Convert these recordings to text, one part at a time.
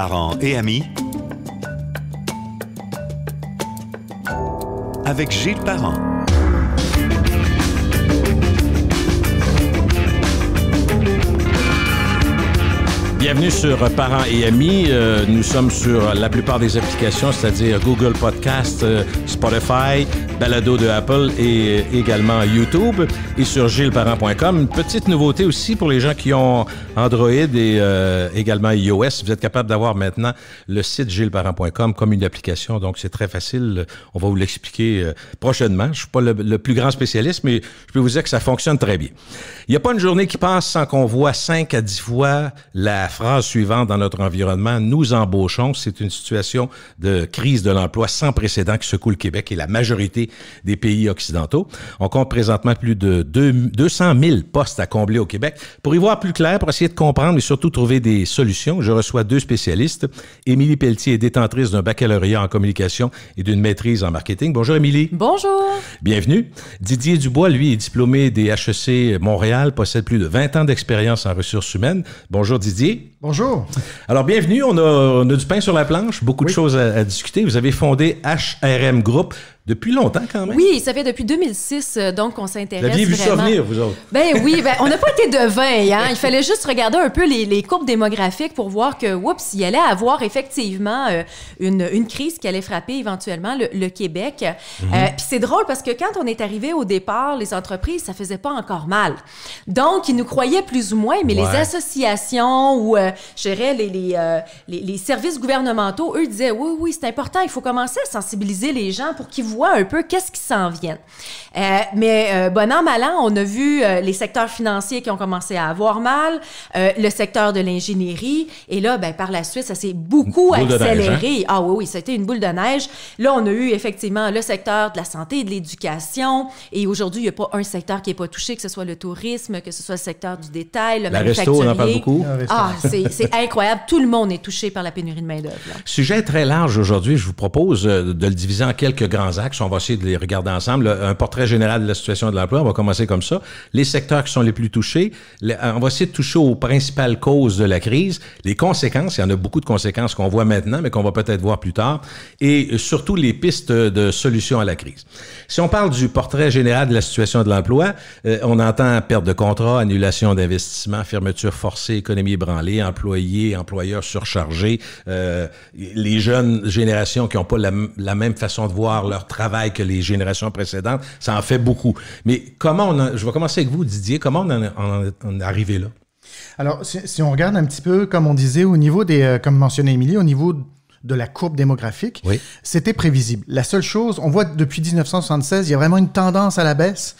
parents et amis avec Gilles Parent. Bienvenue sur Parents et Amis. Nous sommes sur la plupart des applications, c'est-à-dire Google Podcast, Spotify, Balado de Apple et également YouTube et sur gillesparent.com. Une petite nouveauté aussi pour les gens qui ont Android et également iOS. Vous êtes capable d'avoir maintenant le site gillesparent.com comme une application, donc c'est très facile. On va vous l'expliquer prochainement. Je ne suis pas le plus grand spécialiste, mais je peux vous dire que ça fonctionne très bien. Il n'y a pas une journée qui passe sans qu'on voit 5 à 10 fois la phrase suivante dans notre environnement: nous embauchons. C'est une situation de crise de l'emploi sans précédent qui secoue le Québec et la majorité des pays occidentaux. On compte présentement plus de 200 000 postes à combler au Québec. Pour y voir plus clair, pour essayer de comprendre et surtout trouver des solutions, je reçois deux spécialistes. Émilie Pelletier est détentrice d'un baccalauréat en communication et d'une maîtrise en marketing. Bonjour Émilie. Bonjour. Bienvenue. Didier Dubois, lui, est diplômé des HEC Montréal, possède plus de 20 ans d'expérience en ressources humaines. Bonjour Didier. Bonjour. Alors, bienvenue. On a du pain sur la planche, beaucoup de choses à discuter. Vous avez fondé HRM Group depuis longtemps quand même. Oui, ça fait depuis 2006, donc on s'intéresse vraiment. Vous aviez vu ça venir, vous autres? Ben oui, on n'a pas été devins, hein. Il fallait juste regarder un peu les courbes démographiques pour voir que, oups, il allait avoir effectivement une crise qui allait frapper éventuellement le Québec. Puis c'est drôle parce que quand on est arrivé au départ, les entreprises, ça faisait pas encore mal. Donc, ils nous croyaient plus ou moins, mais les associations ou, je dirais, les services gouvernementaux, eux disaient, oui, c'est important, il faut commencer à sensibiliser les gens pour qu'ils voient un peu qu'est-ce qui s'en vient. Mais bon an, mal an, on a vu les secteurs financiers qui ont commencé à avoir mal, le secteur de l'ingénierie, et là, par la suite, ça s'est beaucoup accéléré. Neige, hein? Ah oui, ça a été une boule de neige. Là, on a eu effectivement le secteur de la santé et de l'éducation, et aujourd'hui, il n'y a pas un secteur qui n'est pas touché, que ce soit le tourisme, que ce soit le secteur du détail, le manufacturier. Resto, on en parle beaucoup. C'est incroyable. Tout le monde est touché par la pénurie de main-d'œuvre. Sujet très large aujourd'hui. Je vous propose de le diviser en quelques grands axes. On va essayer de les regarder ensemble. Un portrait général de la situation de l'emploi. On va commencer comme ça. Les secteurs qui sont les plus touchés. On va essayer de toucher aux principales causes de la crise. Les conséquences. Il y en a beaucoup de conséquences qu'on voit maintenant, mais qu'on va peut-être voir plus tard. Et surtout, les pistes de solutions à la crise. Si on parle du portrait général de la situation de l'emploi, on entend perte de contrat, annulation d'investissement, fermeture forcée, économie ébranlée, employés, employeurs surchargés, les jeunes générations qui n'ont pas la même façon de voir leur travail que les générations précédentes, ça en fait beaucoup. Mais je vais commencer avec vous, Didier, comment on est arrivé là? Alors, si on regarde un petit peu, comme on disait, au niveau comme mentionnait Émilie, au niveau de la courbe démographique, c'était prévisible. La seule chose, on voit depuis 1976, il y a vraiment une tendance à la baisse.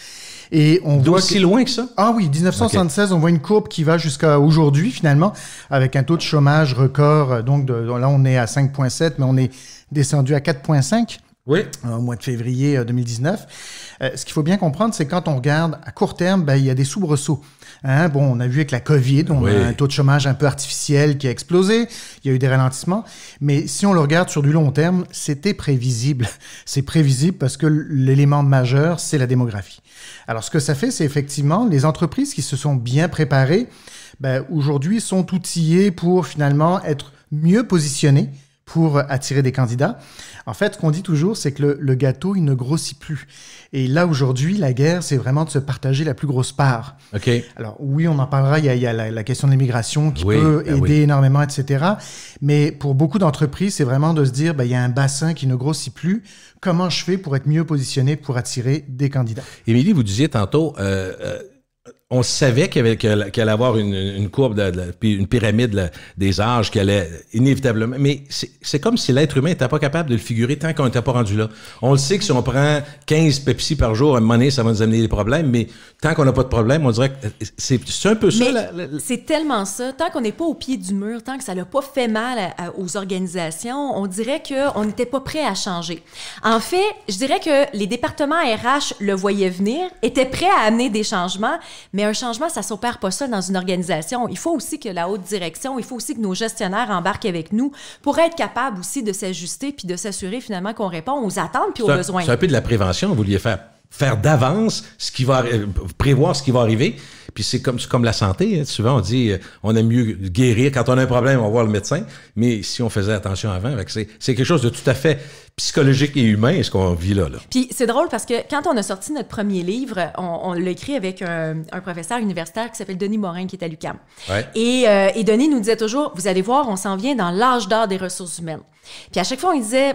Et on voit aussi loin que ça? Ah oui, 1976, on voit une courbe qui va jusqu'à aujourd'hui, finalement, avec un taux de chômage record. Donc, là, on est à 5,7, mais on est descendu à 4,5. Oui. Au mois de février 2019. Ce qu'il faut bien comprendre, c'est que quand on regarde à court terme, il y a des soubresauts. Hein? Bon, on a vu avec la COVID, on a un taux de chômage un peu artificiel qui a explosé. Il y a eu des ralentissements. Mais si on le regarde sur du long terme, c'était prévisible. C'est prévisible parce que l'élément majeur, c'est la démographie. Alors, ce que ça fait, c'est effectivement les entreprises qui se sont bien préparées, aujourd'hui, sont outillées pour finalement être mieux positionnées pour attirer des candidats. En fait, ce qu'on dit toujours, c'est que le gâteau, il ne grossit plus. Et là, aujourd'hui, la guerre, c'est vraiment de se partager la plus grosse part. OK. Alors, oui, on en parlera. Il y a la question de l'immigration qui peut aider énormément, etc. Mais pour beaucoup d'entreprises, c'est vraiment de se dire, il y a un bassin qui ne grossit plus. Comment je fais pour être mieux positionné pour attirer des candidats? Émilie, vous disiez tantôt... on savait qu'il allait avoir une courbe, puis une pyramide des âges qui allait inévitablement... Mais c'est comme si l'être humain n'était pas capable de le figurer tant qu'on n'était pas rendu là. On le sait que si on prend 15 Pepsi par jour, à un moment donné, ça va nous amener des problèmes, mais tant qu'on n'a pas de problème, on dirait que c'est un peu ça. C'est tellement ça. Tant qu'on n'est pas au pied du mur, tant que ça n'a pas fait mal aux organisations, on dirait qu'on n'était pas prêt à changer. En fait, je dirais que les départements RH le voyaient venir, étaient prêts à amener des changements, mais un changement, ça ne s'opère pas seul dans une organisation. Il faut aussi que la haute direction, il faut aussi que nos gestionnaires embarquent avec nous pour être capables aussi de s'ajuster puis de s'assurer finalement qu'on répond aux attentes puis aux besoins. C'est un peu de la prévention, vous vouliez faire faire d'avance prévoir ce qui va arriver. Puis c'est comme la santé. Hein. Souvent, on dit on aime mieux guérir. Quand on a un problème, on va voir le médecin. Mais si on faisait attention avant, c'est quelque chose de tout à fait psychologique et humain, ce qu'on vit là. Puis c'est drôle parce que quand on a sorti notre premier livre, on l'a écrit avec un professeur universitaire qui s'appelle Denis Morin, qui est à l'UQAM. Ouais. Et Denis nous disait toujours, vous allez voir, on s'en vient dans l'âge d'or des ressources humaines. Puis à chaque fois, on disait,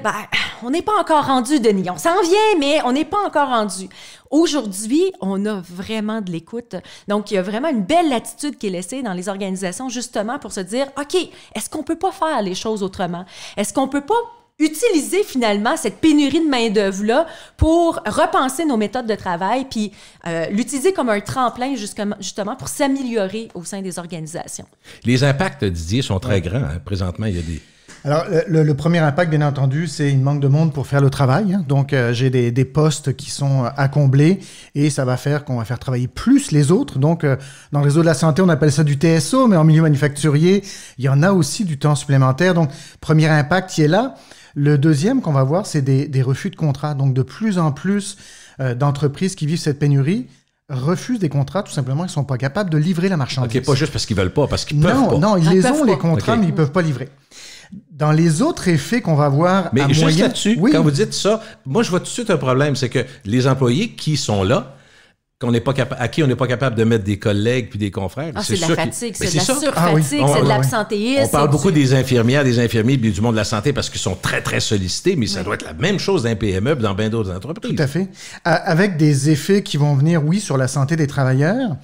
on n'est pas encore rendu, Denis. On s'en vient, mais on n'est pas encore rendu. Aujourd'hui, on a vraiment de l'écoute. Donc, il y a vraiment une belle latitude qui est laissée dans les organisations, justement, pour se dire, OK, est-ce qu'on peut pas faire les choses autrement? Est-ce qu'on peut pas utiliser finalement cette pénurie de main-d'œuvre-là pour repenser nos méthodes de travail puis l'utiliser comme un tremplin justement pour s'améliorer au sein des organisations? Les impacts, Didier, sont très grands. Hein. Présentement, il y a des... Alors, le premier impact, bien entendu, c'est une manque de monde pour faire le travail. Hein. Donc, j'ai des postes qui sont à combler et ça va faire qu'on va faire travailler plus les autres. Donc, dans le réseau de la santé, on appelle ça du TSO, mais en milieu manufacturier, il y en a aussi du temps supplémentaire. Donc, premier impact qui est là. Le deuxième qu'on va voir, c'est des refus de contrats. Donc, de plus en plus d'entreprises qui vivent cette pénurie refusent des contrats, tout simplement, ils ne sont pas capables de livrer la marchandise. OK, pas juste parce qu'ils ne veulent pas, parce qu'ils peuvent pas. Non, ils les ont, les contrats, mais ils ne peuvent pas livrer. Dans les autres effets qu'on va voir mais à juste moyen... là-dessus, quand vous dites ça, moi, je vois tout de suite un problème, c'est que les employés qui sont là, à qui on n'est pas capable de mettre des collègues puis des confrères. C'est de la fatigue, c'est de la surfatigue, c'est de l'absentéisme. On parle beaucoup des infirmières, des infirmiers puis du monde de la santé parce qu'ils sont très, très sollicités, mais ça doit être la même chose dans un PME et dans bien d'autres entreprises. Tout à fait. Avec des effets qui vont venir, oui, sur la santé des travailleurs,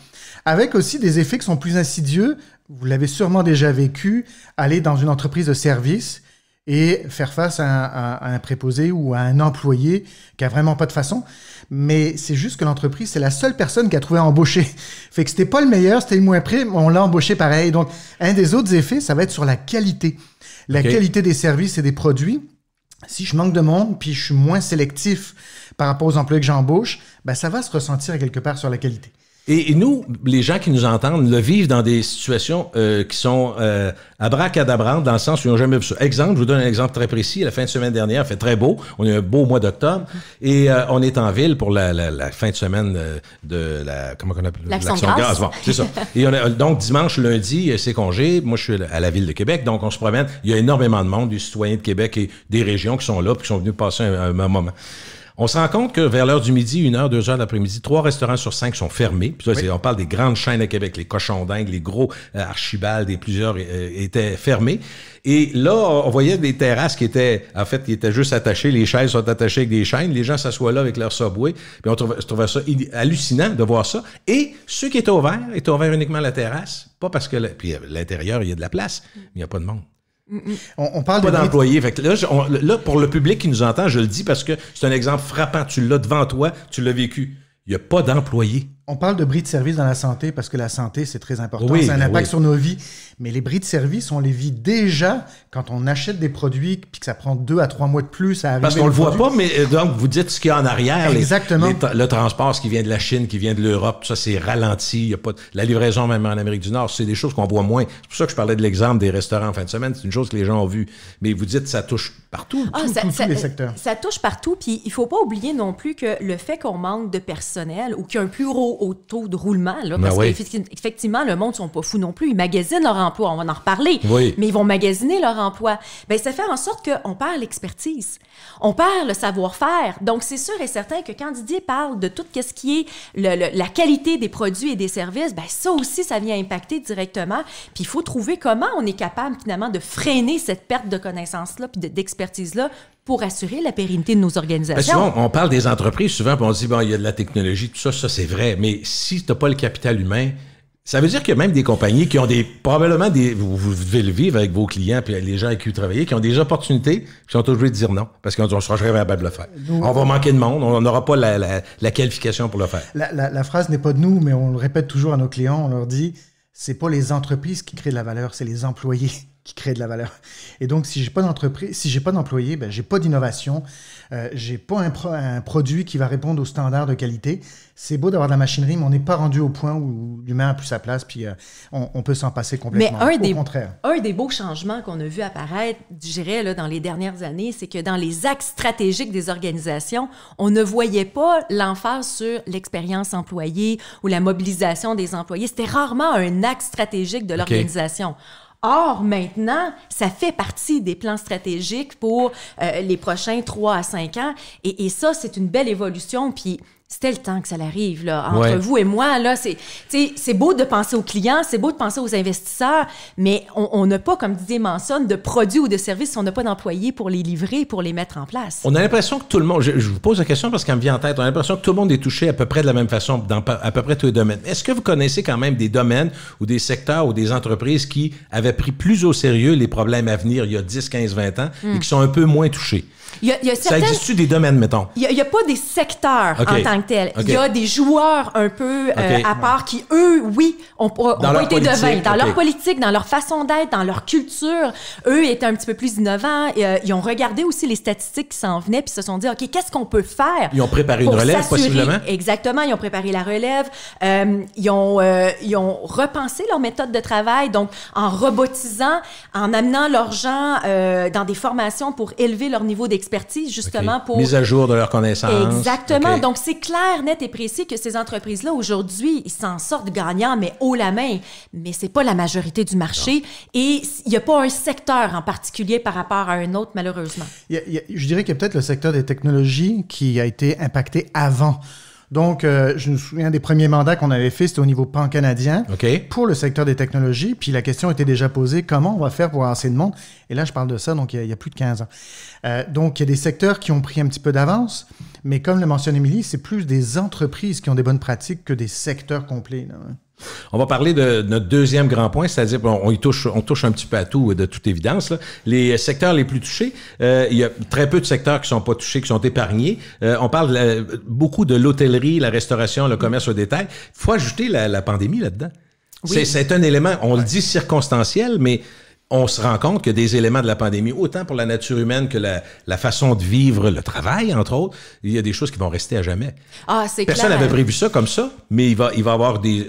avec aussi des effets qui sont plus insidieux. Vous l'avez sûrement déjà vécu, aller dans une entreprise de service et faire face à un préposé ou à un employé qui a vraiment pas de façon. Mais c'est juste que l'entreprise, c'est la seule personne qui a trouvé à embaucher. Fait que c'était pas le meilleur, c'était le moins près, mais on l'a embauché pareil. Donc, un des autres effets, ça va être sur la qualité. La qualité des services et des produits. Si je manque de monde, puis je suis moins sélectif par rapport aux employés que j'embauche, ben ça va se ressentir quelque part sur la qualité. Et nous, les gens qui nous entendent, le vivent dans des situations qui sont abracadabrantes, dans le sens où ils n'ont jamais vu ça. Exemple, je vous donne un exemple très précis. La fin de semaine dernière, il fait très beau. On a eu un beau mois d'octobre. Et on est en ville pour la fin de semaine de la... Comment on appelle? L'Action de grâce. Bon, c'est ça. Et donc, dimanche, lundi, c'est congé. Moi, je suis à la ville de Québec. Donc, on se promène. Il y a énormément de monde, des citoyens de Québec et des régions qui sont là puis qui sont venus passer un moment. On se rend compte que vers l'heure du midi, 1h, 2h de l'après-midi, 3 restaurants sur 5 sont fermés. Puis là, on parle des grandes chaînes à Québec, les Cochons d'Inde, les gros Archibald, et plusieurs étaient fermés. Et là, on voyait des terrasses qui étaient juste attachées. Les chaises sont attachées avec des chaînes. Les gens s'assoient là avec leur Subway. Puis on trouvait ça hallucinant de voir ça. Et ceux qui étaient ouverts uniquement la terrasse. Pas parce que... Puis à l'intérieur, il y a de la place, mais il n'y a pas de monde. On parle pas d'employés. Fait que là, pour le public qui nous entend, je le dis parce que c'est un exemple frappant. Tu l'as devant toi, tu l'as vécu. Il n'y a pas d'employés. On parle de bris de service dans la santé parce que la santé, c'est très important. Oui, c'est un impact sur nos vies. Mais les bris de service, on les vit déjà quand on achète des produits puis que ça prend 2 à 3 mois de plus à arriver. Parce qu'on le voit pas, mais donc vous dites ce qu'il y a en arrière. Exactement. Le transport, ce qui vient de la Chine, qui vient de l'Europe, ça c'est ralenti. Il y a pas la livraison même en Amérique du Nord, c'est des choses qu'on voit moins. C'est pour ça que je parlais de l'exemple des restaurants en fin de semaine. C'est une chose que les gens ont vue. Mais vous dites ça touche partout. Tous les secteurs. Ça touche partout. Puis il faut pas oublier non plus que le fait qu'on manque de personnel ou qu'il y a un plus gros taux de roulement, là, parce qu'effectivement, le monde ne sont pas fous non plus. Ils magasinent leur emploi. On va en reparler. Oui. Mais ils vont magasiner leur emploi. Bien, ça fait en sorte qu'on perd l'expertise. On perd le savoir-faire. Donc, c'est sûr et certain que quand Didier parle de tout ce qui est la qualité des produits et des services, bien, ça aussi, ça vient impacter directement. Puis, il faut trouver comment on est capable, finalement, de freiner cette perte de connaissances-là puis d'expertise-là pour assurer la pérennité de nos organisations. Souvent, on parle des entreprises, souvent, puis on dit, bon, il y a de la technologie, tout ça, c'est vrai. Mais si tu n'as pas le capital humain, ça veut dire qu'il y a même des compagnies qui ont probablement vous devez le vivre avec vos clients puis les gens avec qui vous travaillez, qui ont des opportunités, qui sont obligés de dire non, parce qu'on ne sera jamais capable de le faire. On va manquer de monde, on n'aura pas la qualification pour le faire. La phrase n'est pas de nous, mais on le répète toujours à nos clients, on leur dit, c'est pas les entreprises qui créent de la valeur, c'est les employés. qui crée de la valeur. Et donc, si j'ai pas d'entreprise, si j'ai pas d'employés, ben, j'ai pas d'innovation, j'ai pas un produit qui va répondre aux standards de qualité. C'est beau d'avoir de la machinerie, mais on n'est pas rendu au point où l'humain a plus sa place, puis on peut s'en passer complètement. Mais au contraire. Un des beaux changements qu'on a vu apparaître, je dirais, là, dans les dernières années, c'est que dans les axes stratégiques des organisations, on ne voyait pas l'emphase sur l'expérience employée ou la mobilisation des employés. C'était rarement un axe stratégique de l'organisation. Or, maintenant, ça fait partie des plans stratégiques pour les prochains 3 à 5 ans. Et ça, c'est une belle évolution. Puis, c'était le temps que ça arrive, là. Entre vous et moi, là, c'est beau de penser aux clients, c'est beau de penser aux investisseurs, mais on n'a pas, comme Didier mentionne, de produits ou de services si on n'a pas d'employés pour les livrer, pour les mettre en place. On a l'impression que tout le monde, je vous pose la question parce qu'elle me vient en tête, on a l'impression que tout le monde est touché à peu près de la même façon dans à peu près tous les domaines. Est-ce que vous connaissez quand même des domaines ou des secteurs ou des entreprises qui avaient pris plus au sérieux les problèmes à venir il y a 10, 15, 20 ans et qui sont un peu moins touchés? Ça existe-tu des domaines, mettons? Il n'y a pas des secteurs en tant que tels. Il y a des joueurs un peu à part qui, eux, oui, ont pas été devins. Dans leur politique, dans leur façon d'être, dans leur culture, eux étaient un petit peu plus innovants. Ils ont regardé aussi les statistiques qui s'en venaient puis se sont dit, OK, qu'est-ce qu'on peut faire? Ils ont préparé une relève, possiblement? Exactement, ils ont préparé la relève. Ils ont repensé leur méthode de travail, donc en robotisant, en amenant leurs gens dans des formations pour élever leur niveau d'expertise, justement pour... Mise à jour de leurs connaissances. Exactement. Donc, c'est clair, net et précis que ces entreprises-là, aujourd'hui, ils s'en sortent gagnants, mais haut la main. Mais c'est pas la majorité du marché. Non. Et il n'y a pas un secteur en particulier par rapport à un autre, malheureusement. Je dirais qu'il y a peut-être le secteur des technologies qui a été impacté avant. Donc, je me souviens des premiers mandats qu'on avait fait, c'était au niveau pan-canadien pour le secteur des technologies. Puis la question était déjà posée, comment on va faire pour avancer le monde? Et là, je parle de ça, donc il y a plus de 15 ans. Donc, il y a des secteurs qui ont pris un petit peu d'avance, mais comme le mentionne Émilie, c'est plus des entreprises qui ont des bonnes pratiques que des secteurs complets, là. On va parler de notre deuxième grand point, c'est-à-dire on touche un petit peu à tout, de toute évidence. Là. Les secteurs les plus touchés, il y a très peu de secteurs qui sont pas touchés, qui sont épargnés. On parle beaucoup de l'hôtellerie, la restauration, le commerce au détail. Il faut ajouter la pandémie là-dedans. Oui. C'est un élément, on le dit circonstanciel, mais on se rend compte que des éléments de la pandémie, autant pour la nature humaine que la façon de vivre, le travail, entre autres, il y a des choses qui vont rester à jamais. Ah, c'est clair. Personne n'avait prévu ça comme ça, mais il va y avoir des...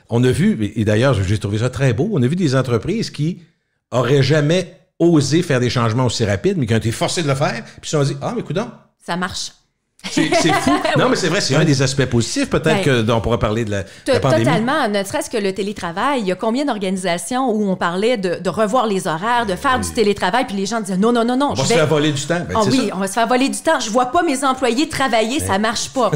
On a vu, et d'ailleurs, j'ai trouvé ça très beau, on a vu des entreprises qui auraient jamais osé faire des changements aussi rapides, mais qui ont été forcées de le faire, puis ils se sont dit, ah, mais coudonc. Ça marche. C'est fou. Non, mais c'est vrai, c'est un des aspects positifs, peut-être, qu'on pourra parler de la pandémie. Totalement. Ne serait-ce que le télétravail. Il y a combien d'organisations où on parlait de revoir les horaires, de faire du télétravail, puis les gens disaient non. On va se faire voler du temps. On va se faire voler du temps. Je vois pas mes employés travailler, ça marche pas.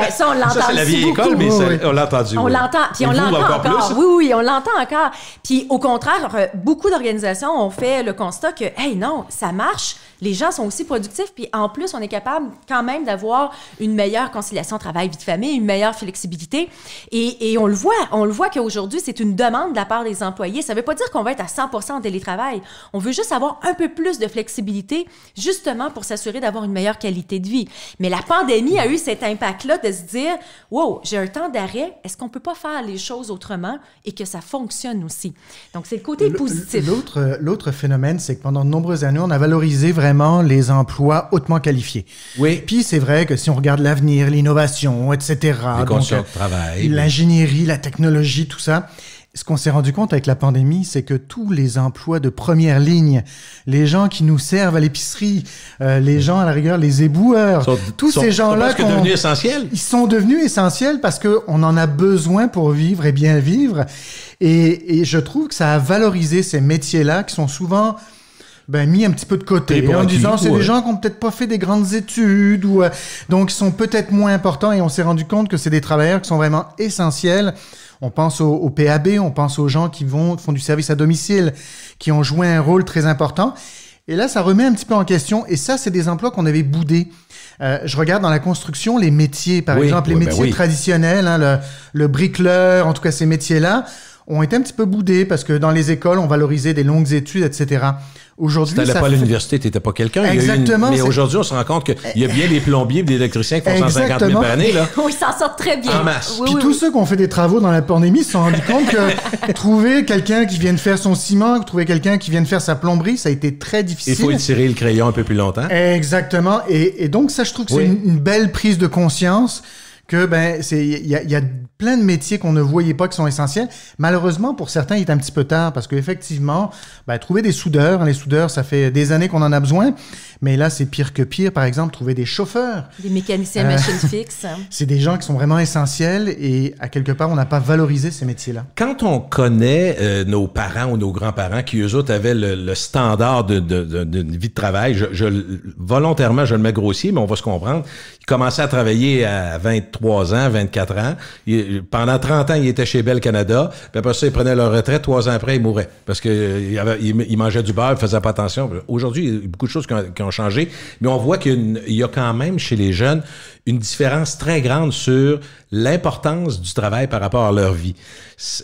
Ça, on l'entend. Ça, c'est la vieille école, mais on l'a entendu. On l'entend. Puis on l'entend encore. Oui, on l'entend encore. Puis au contraire, beaucoup d'organisations ont fait le constat que, hey, non, ça marche. Les gens sont aussi productifs, puis en plus, on est capable quand même d'avoir une meilleure conciliation travail-vie de famille, une meilleure flexibilité. Et on le voit qu'aujourd'hui, c'est une demande de la part des employés. Ça ne veut pas dire qu'on va être à 100% en télétravail. On veut juste avoir un peu plus de flexibilité, justement pour s'assurer d'avoir une meilleure qualité de vie. Mais la pandémie a eu cet impact-là de se dire, wow, j'ai un temps d'arrêt, est-ce qu'on ne peut pas faire les choses autrement et que ça fonctionne aussi? Donc, c'est le côté positif. L'autre phénomène, c'est que pendant de nombreuses années, on a valorisé vraiment les emplois hautement qualifiés. Oui. Puis c'est vrai que si on regarde l'avenir, l'innovation, etc., les conditions de travail, l'ingénierie, la technologie, tout ça, ce qu'on s'est rendu compte avec la pandémie, c'est que tous les emplois de première ligne, les gens qui nous servent à l'épicerie, les gens à la rigueur, les éboueurs, tous ces gens-là sont devenus essentiels. Ils sont devenus essentiels parce qu'on en a besoin pour vivre et bien vivre. Et je trouve que ça a valorisé ces métiers-là qui sont souvent mis un petit peu de côté, en disant c'est des gens qui n'ont peut-être pas fait des grandes études, ou donc ils sont peut-être moins importants, et on s'est rendu compte que c'est des travailleurs qui sont vraiment essentiels. On pense au PAB, on pense aux gens qui font du service à domicile, qui ont joué un rôle très important. Et là, ça remet un petit peu en question, et ça, c'est des emplois qu'on avait boudés. Je regarde dans la construction les métiers, par exemple, les métiers traditionnels, le bricoleur, en tout cas ces métiers-là. ont été un petit peu boudés parce que dans les écoles, on valorisait des longues études, etc. Aujourd'hui, si tu n'allais pas à l'université, tu n'étais pas quelqu'un. Exactement. Mais aujourd'hui, on se rend compte qu'il y a bien des plombiers et des électriciens qui font 150 000 par année. Là. Oui, ils s'en sortent très bien. En masse. Puis tous ceux qui ont fait des travaux dans la pandémie se sont rendus compte que trouver quelqu'un qui vienne faire son ciment, trouver quelqu'un qui vienne faire sa plomberie, ça a été très difficile. Il faut étirer le crayon un peu plus longtemps. Exactement. Et donc, ça, je trouve que c'est une belle prise de conscience que il y a plein de métiers qu'on ne voyait pas qui sont essentiels. Malheureusement, pour certains, il est un petit peu tard parce qu'effectivement, trouver des soudeurs, les soudeurs, ça fait des années qu'on en a besoin, mais là, c'est pire que pire. Par exemple, trouver des chauffeurs. Des mécaniciens machines fixes. C'est des gens qui sont vraiment essentiels et à quelque part, on n'a pas valorisé ces métiers-là. Quand on connaît nos parents ou nos grands-parents qui, eux autres, avaient le standard d'une vie de travail, volontairement, je le mets grossier, mais on va se comprendre, ils commençaient à travailler à 23 ans, 24 ans. Pendant 30 ans, ils étaient chez Bell Canada. Puis après ça, ils prenaient leur retraite. 3 ans après, ils mouraient. Parce qu'ils mangeaient du beurre, ils faisaient pas attention. Aujourd'hui, il y a beaucoup de choses qui ont changé. Mais on voit qu'il y a quand même, chez les jeunes, une différence très grande sur l'importance du travail par rapport à leur vie.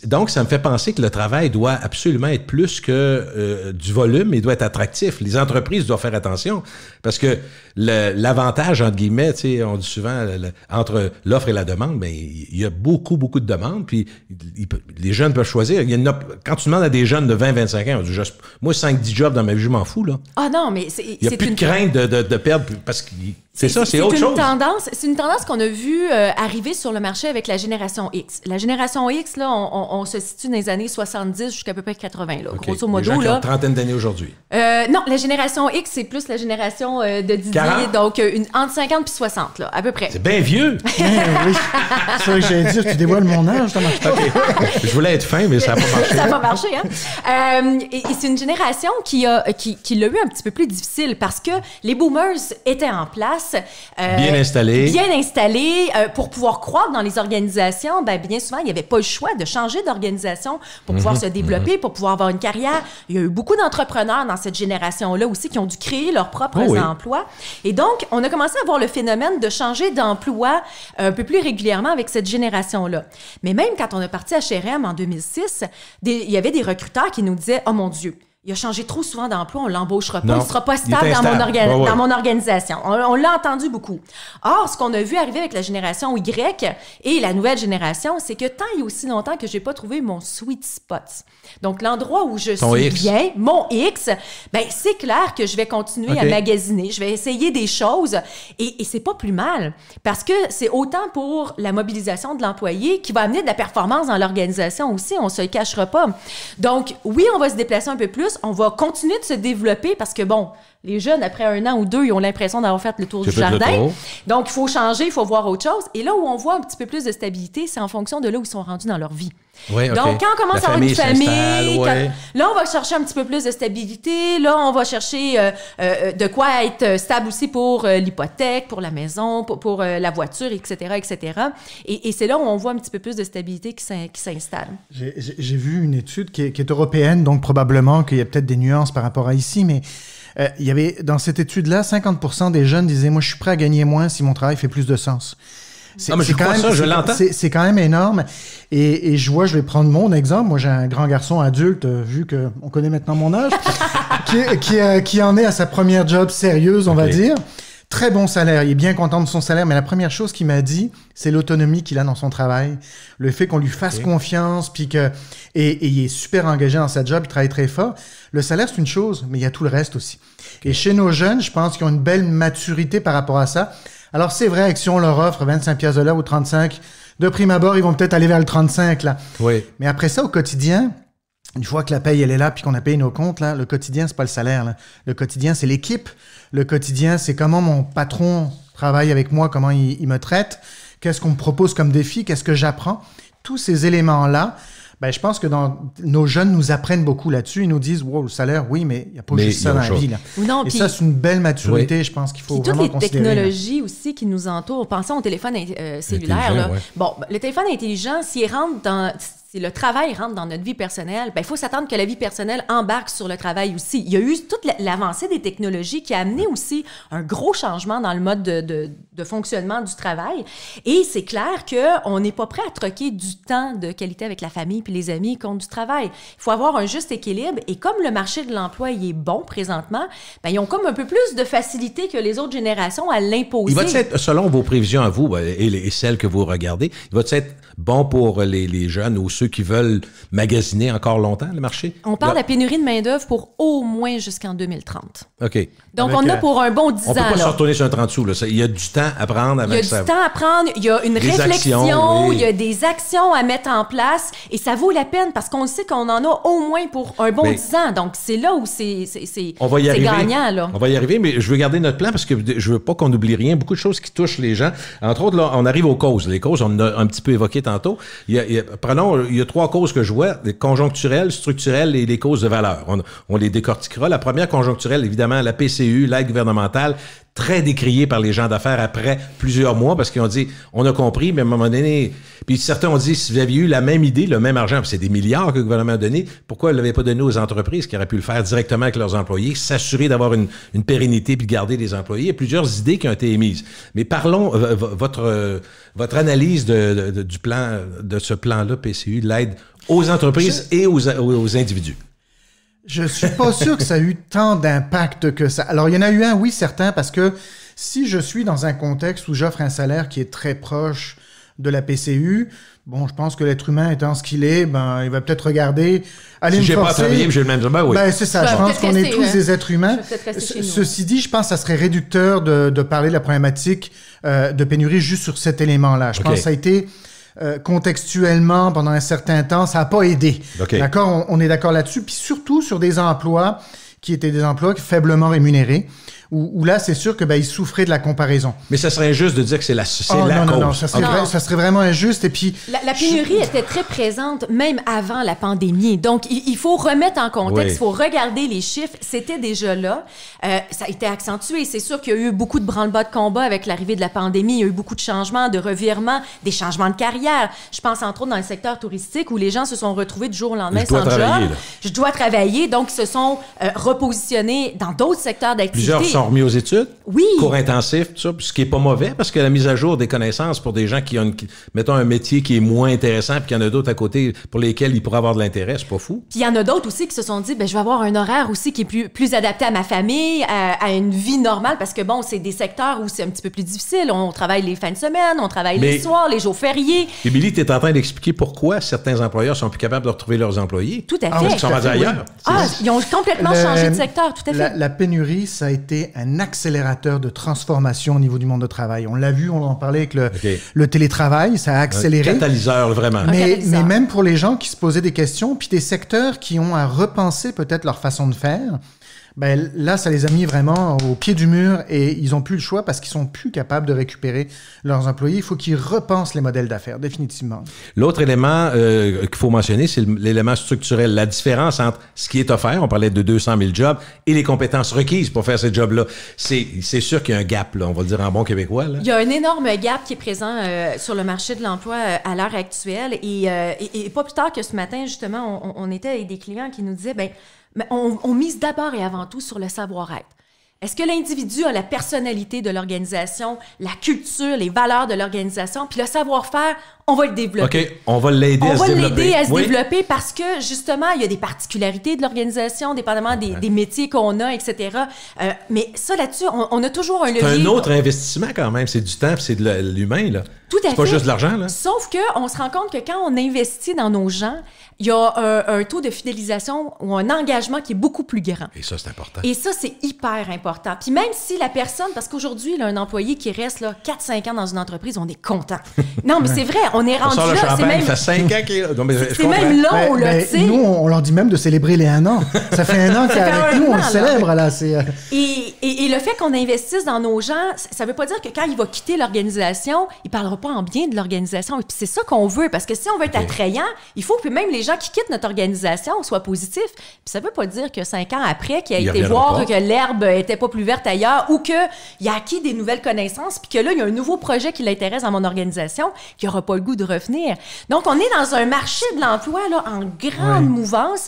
Donc, ça me fait penser que le travail doit absolument être plus que du volume, il doit être attractif. Les entreprises doivent faire attention parce que l'avantage, entre guillemets, tu sais, on dit souvent, entre l'offre et la demande, mais il y a beaucoup de demandes, puis les jeunes peuvent choisir. Quand tu demandes à des jeunes de 20-25 ans, on dit, moi, 5-10 jobs dans ma vie, je m'en fous, là. Ah non, mais il n'y a plus de crainte de perdre parce que c'est autre chose. C'est une tendance qu'on a vue arriver sur le marché avec la génération X. La génération X, là, on se situe dans les années 70 jusqu'à peu près 80, là, okay. grosso modo. Les gens qui ont là. une trentaine d'années aujourd'hui. Non, la génération X, c'est plus la génération de Didier, 40? donc entre 50 et 60, là, à peu près. C'est bien vieux! Oui, c'est ça que j'allais dire, tu dévoiles mon âge, ça marche pas. Okay. Je voulais être fin, mais ça n'a pas marché. Ça n'a pas marché, hein? Et c'est une génération qui l'a eu un petit peu plus difficile parce que les boomers étaient en place. Bien installés. Bien installés. Pour pouvoir croître dans les organisations, bien souvent, il n'y avait pas le choix de changer d'organisation pour pouvoir se développer, pour pouvoir avoir une carrière. Il y a eu beaucoup d'entrepreneurs dans cette génération-là aussi qui ont dû créer leurs propres emplois. Et donc, on a commencé à voir le phénomène de changer d'emploi un peu plus régulièrement avec cette génération-là. Mais même quand on est parti à HRM en 2006, il y avait des recruteurs qui nous disaient « Oh mon Dieu! » Il a changé trop souvent d'emploi, on ne l'embauchera pas, il ne sera pas stable dans mon organisation. On l'a entendu beaucoup. Or, ce qu'on a vu arriver avec la génération Y et la nouvelle génération, c'est que tant et aussi longtemps que je n'ai pas trouvé mon sweet spot, donc l'endroit où je suis bien, mon X, c'est clair que je vais continuer à magasiner, je vais essayer des choses et c'est pas plus mal parce que c'est autant pour la mobilisation de l'employé qui va amener de la performance dans l'organisation aussi, on ne se le cachera pas. Donc, oui, on va se déplacer un peu plus, on va continuer de se développer parce que, les jeunes, après 1 an ou 2, ils ont l'impression d'avoir fait le tour du jardin. Donc, il faut changer, il faut voir autre chose. Et là où on voit un petit peu plus de stabilité, c'est en fonction de là où ils sont rendus dans leur vie. Oui, okay. Donc, quand on commence à avoir une famille, là, on va chercher un petit peu plus de stabilité. Là, on va chercher de quoi être stable aussi pour l'hypothèque, pour la maison, pour la voiture, etc., etc. Et c'est là où on voit un petit peu plus de stabilité qui s'installe. J'ai vu une étude qui est européenne, donc probablement qu'il y a peut-être des nuances par rapport à ici, mais il y avait, dans cette étude-là, 50% des jeunes disaient « Moi, je suis prêt à gagner moins si mon travail fait plus de sens. » Je l'entends. C'est quand même énorme. Et je vais prendre mon exemple. Moi, j'ai un grand garçon adulte, vu qu'on connaît maintenant mon âge, qui en est à sa première job sérieuse, on va dire. Très bon salaire. Il est bien content de son salaire, mais la première chose qu'il m'a dit, c'est l'autonomie qu'il a dans son travail. Le fait qu'on lui fasse confiance, puis et il est super engagé dans sa job, il travaille très fort. Le salaire, c'est une chose, mais il y a tout le reste aussi. Et chez nos jeunes, je pense qu'ils ont une belle maturité par rapport à ça. Alors, c'est vrai que si on leur offre 25$ de l'heure ou 35$, de prime abord, ils vont peut-être aller vers le 35$, là. Oui. Mais après ça, au quotidien, une fois que la paye, elle est là, puis qu'on a payé nos comptes, là, le quotidien, c'est pas le salaire, là. Le quotidien, c'est l'équipe. Le quotidien, c'est comment mon patron travaille avec moi, comment il me traite, qu'est-ce qu'on me propose comme défi, qu'est-ce que j'apprends. Tous ces éléments-là, je pense que nos jeunes nous apprennent beaucoup là-dessus. Ils nous disent, wow, le salaire, oui, mais il n'y a pas juste ça dans la vie, là. Non, et ça, c'est une belle maturité, je pense qu'il faut vraiment considérer. Toutes les technologies aussi qui nous entourent. Pensons au téléphone cellulaire. Là. Ouais. Bon, le téléphone intelligent, s'il rentre si le travail rentre dans notre vie personnelle, ben il faut s'attendre que la vie personnelle embarque sur le travail aussi. Il y a eu toute l'avancée des technologies qui a amené aussi un gros changement dans le mode de fonctionnement du travail. Et c'est clair qu'on n'est pas prêt à troquer du temps de qualité avec la famille puis les amis contre du travail. Il faut avoir un juste équilibre. Et comme le marché de l'emploi il est bon présentement, ben ils ont comme un peu plus de facilité que les autres générations à l'imposer. Il va être, selon vos prévisions à vous et celles que vous regardez, il va être bon pour les jeunes ou ceux qui veulent magasiner encore longtemps le marché? On parle de la pénurie de main-d'œuvre pour au moins jusqu'en 2030. OK. Donc, on a pour un bon 10 ans. On ne peut pas se retourner sur un 30 sous. Là. Il y a du temps à prendre avec ça. Il y a du temps à prendre, il y a une réflexion, oui. Il y a des actions à mettre en place et ça vaut la peine parce qu'on sait qu'on en a au moins pour un bon 10 ans. Donc, c'est là où c'est gagnant. Là. On va y arriver, mais je veux garder notre plan parce que je veux pas qu'on oublie rien. Beaucoup de choses qui touchent les gens. Entre autres, là, on arrive aux causes. Les causes, on a un petit peu évoqué tantôt. Il y a 3 causes que je vois, les conjoncturelles, structurelles et les causes de valeur. On les décortiquera. La première conjoncturelle, évidemment, la PCU, l'aide gouvernementale, très décriée par les gens d'affaires après plusieurs mois parce qu'ils ont dit, on a compris, mais à un moment donné, puis certains ont dit, si vous aviez eu la même idée, le même argent, puis c'est des milliards que le gouvernement a donné, pourquoi ils ne l'avaient pas donné aux entreprises qui auraient pu le faire directement avec leurs employés, s'assurer d'avoir une pérennité puis de garder les employés? Il y a plusieurs idées qui ont été émises. Mais parlons, votre analyse du plan, de ce plan-là, PCU, l'aide aux entreprises et aux individus. Je suis pas sûr que ça a eu tant d'impact que ça. Alors, il y en a eu un, oui, certain, parce que si je suis dans un contexte où j'offre un salaire qui est très proche de la PCU, bon, je pense que l'être humain étant ce qu'il est, ben, il va peut-être regarder, aller me forcer. Si j'ai pas travaillé, j'ai le même job, oui. Ben, c'est ça. Je pense qu'on est tous des êtres humains. Ceci dit, je pense que ça serait réducteur de parler de la problématique de pénurie juste sur cet élément-là. Je pense que ça a été contextuellement, pendant un certain temps, ça n'a pas aidé. Okay. D'accord? On est d'accord là-dessus. Puis surtout sur des emplois qui étaient des emplois faiblement rémunérés, où là, c'est sûr que ils souffraient de la comparaison. Mais ça serait injuste de dire que c'est la cause. Non, ça serait vraiment injuste. Et puis, la pénurie était très présente même avant la pandémie. Donc, il faut remettre en contexte, il faut regarder les chiffres. C'était déjà là. Ça a été accentué. C'est sûr qu'il y a eu beaucoup de branle-bas de combat avec l'arrivée de la pandémie. Il y a eu beaucoup de changements, de revirements, des changements de carrière. Je pense entre autres dans le secteur touristique où les gens se sont retrouvés du jour au lendemain sans job. Je dois travailler. Donc, ils se sont repositionnés dans d'autres secteurs d'activité. Plusieurs sont remis aux études, oui. Cours intensifs, tout ça, ce qui est pas mauvais parce que la mise à jour des connaissances pour des gens qui ont, mettons, un métier qui est moins intéressant puis qu'il y en a d'autres à côté pour lesquels ils pourraient avoir de l'intérêt, c'est pas fou. Puis il y en a d'autres aussi qui se sont dit, je vais avoir un horaire aussi qui est plus adapté à ma famille, à une vie normale parce que bon, c'est des secteurs où c'est un petit peu plus difficile. On travaille les fins de semaine, on travaille les soirs, les jours fériés. Émilie, tu es en train d'expliquer pourquoi certains employeurs sont plus capables de retrouver leurs employés. Tout à fait. Parce qu'ils sont rendus ailleurs. Ils ont complètement changé de secteur, tout à fait. La pénurie, ça a été un accélérateur de transformation au niveau du monde du travail. On l'a vu, on en parlait avec le télétravail, ça a accéléré. Un catalyseur, vraiment. Mais même pour les gens qui se posaient des questions, puis des secteurs qui ont à repenser peut-être leur façon de faire, là, ça les a mis vraiment au pied du mur et ils n'ont plus le choix parce qu'ils sont plus capables de récupérer leurs employés. Il faut qu'ils repensent les modèles d'affaires, définitivement. L'autre élément qu'il faut mentionner, c'est l'élément structurel. La différence entre ce qui est offert, on parlait de 200 000 jobs, et les compétences requises pour faire ces jobs-là. C'est sûr qu'il y a un gap, là, on va le dire en bon québécois. Là. Il y a un énorme gap qui est présent sur le marché de l'emploi à l'heure actuelle. Et pas plus tard que ce matin, justement, on était avec des clients qui nous disaient, mais on mise d'abord et avant tout sur le savoir-être. Est-ce que l'individu a la personnalité de l'organisation, la culture, les valeurs de l'organisation, puis le savoir-faire, on va le développer. OK, on va l'aider à se développer. On va l'aider à se développer parce que, justement, il y a des particularités de l'organisation, dépendamment des métiers qu'on a, etc. Mais ça, là-dessus, on a toujours un levier. C'est un autre investissement, quand même. C'est du temps, c'est de l'humain, là. Tout à fait. C'est pas juste de l'argent, là. Sauf qu'on se rend compte que quand on investit dans nos gens, il y a un taux de fidélisation ou un engagement qui est beaucoup plus grand. Et ça, c'est important. Et ça, c'est hyper important. Puis même si la personne, parce qu'aujourd'hui, un employé qui reste 4-5 ans dans une entreprise, on est content. Non, mais c'est vrai, on est rendu là. C'est même... Ça fait 5 ans qu'il est là. C'est même long, là, tu sais. Nous, on leur dit même de célébrer les 1 an. Ça fait 1 an qu'il est avec nous, on le célèbre, là. Et le fait qu'on investisse dans nos gens, ça veut pas dire que quand il va quitter l'organisation, il parlera pas en bien de l'organisation. Et puis c'est ça qu'on veut, parce que si on veut être attrayant, il faut que même les gens qui quittent notre organisation soient positifs. Puis ça veut pas dire que 5 ans après, qu'il a été voir que l'herbe était pas plus verte ailleurs ou qu'il a acquis des nouvelles connaissances, puis que là, il y a un nouveau projet qui l'intéresse dans mon organisation, qu'il n'aura pas le goût goût de revenir. Donc, on est dans un marché de l'emploi là, en grande mouvance,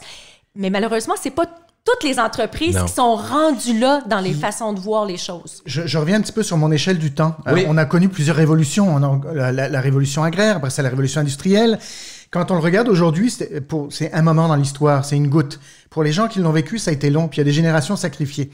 mais malheureusement, c'est pas toutes les entreprises qui sont rendues là dans les façons de voir les choses. Je reviens un petit peu sur mon échelle du temps. On a connu plusieurs révolutions. La révolution agraire, après ça, la révolution industrielle. Quand on le regarde aujourd'hui, c'est un moment dans l'histoire, c'est une goutte. Pour les gens qui l'ont vécu, ça a été long, puis il y a des générations sacrifiées.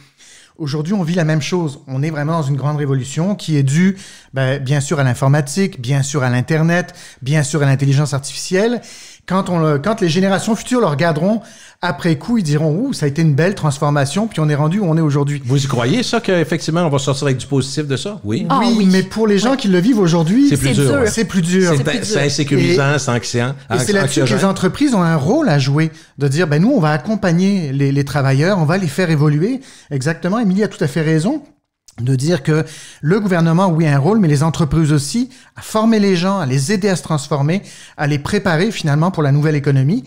Aujourd'hui, on vit la même chose. On est vraiment dans une grande révolution qui est due, bien sûr, à l'informatique, bien sûr à l'Internet, bien sûr à l'intelligence artificielle. Quand les générations futures le regarderont, après coup, ils diront « Ouh, ça a été une belle transformation, puis on est rendu où on est aujourd'hui. » Vous y croyez, ça, qu'effectivement, on va sortir avec du positif de ça? Oui. Oui, mais pour les gens qui le vivent aujourd'hui, c'est plus dur. C'est plus dur. C'est insécurisant, c'est anxiant. Et c'est là-dessus que les entreprises ont un rôle à jouer, de dire, nous, on va accompagner les travailleurs, on va les faire évoluer. Exactement, Émilie a tout à fait raison. De dire que le gouvernement, oui, a un rôle, mais les entreprises aussi, à former les gens, à les aider à se transformer, à les préparer finalement pour la nouvelle économie.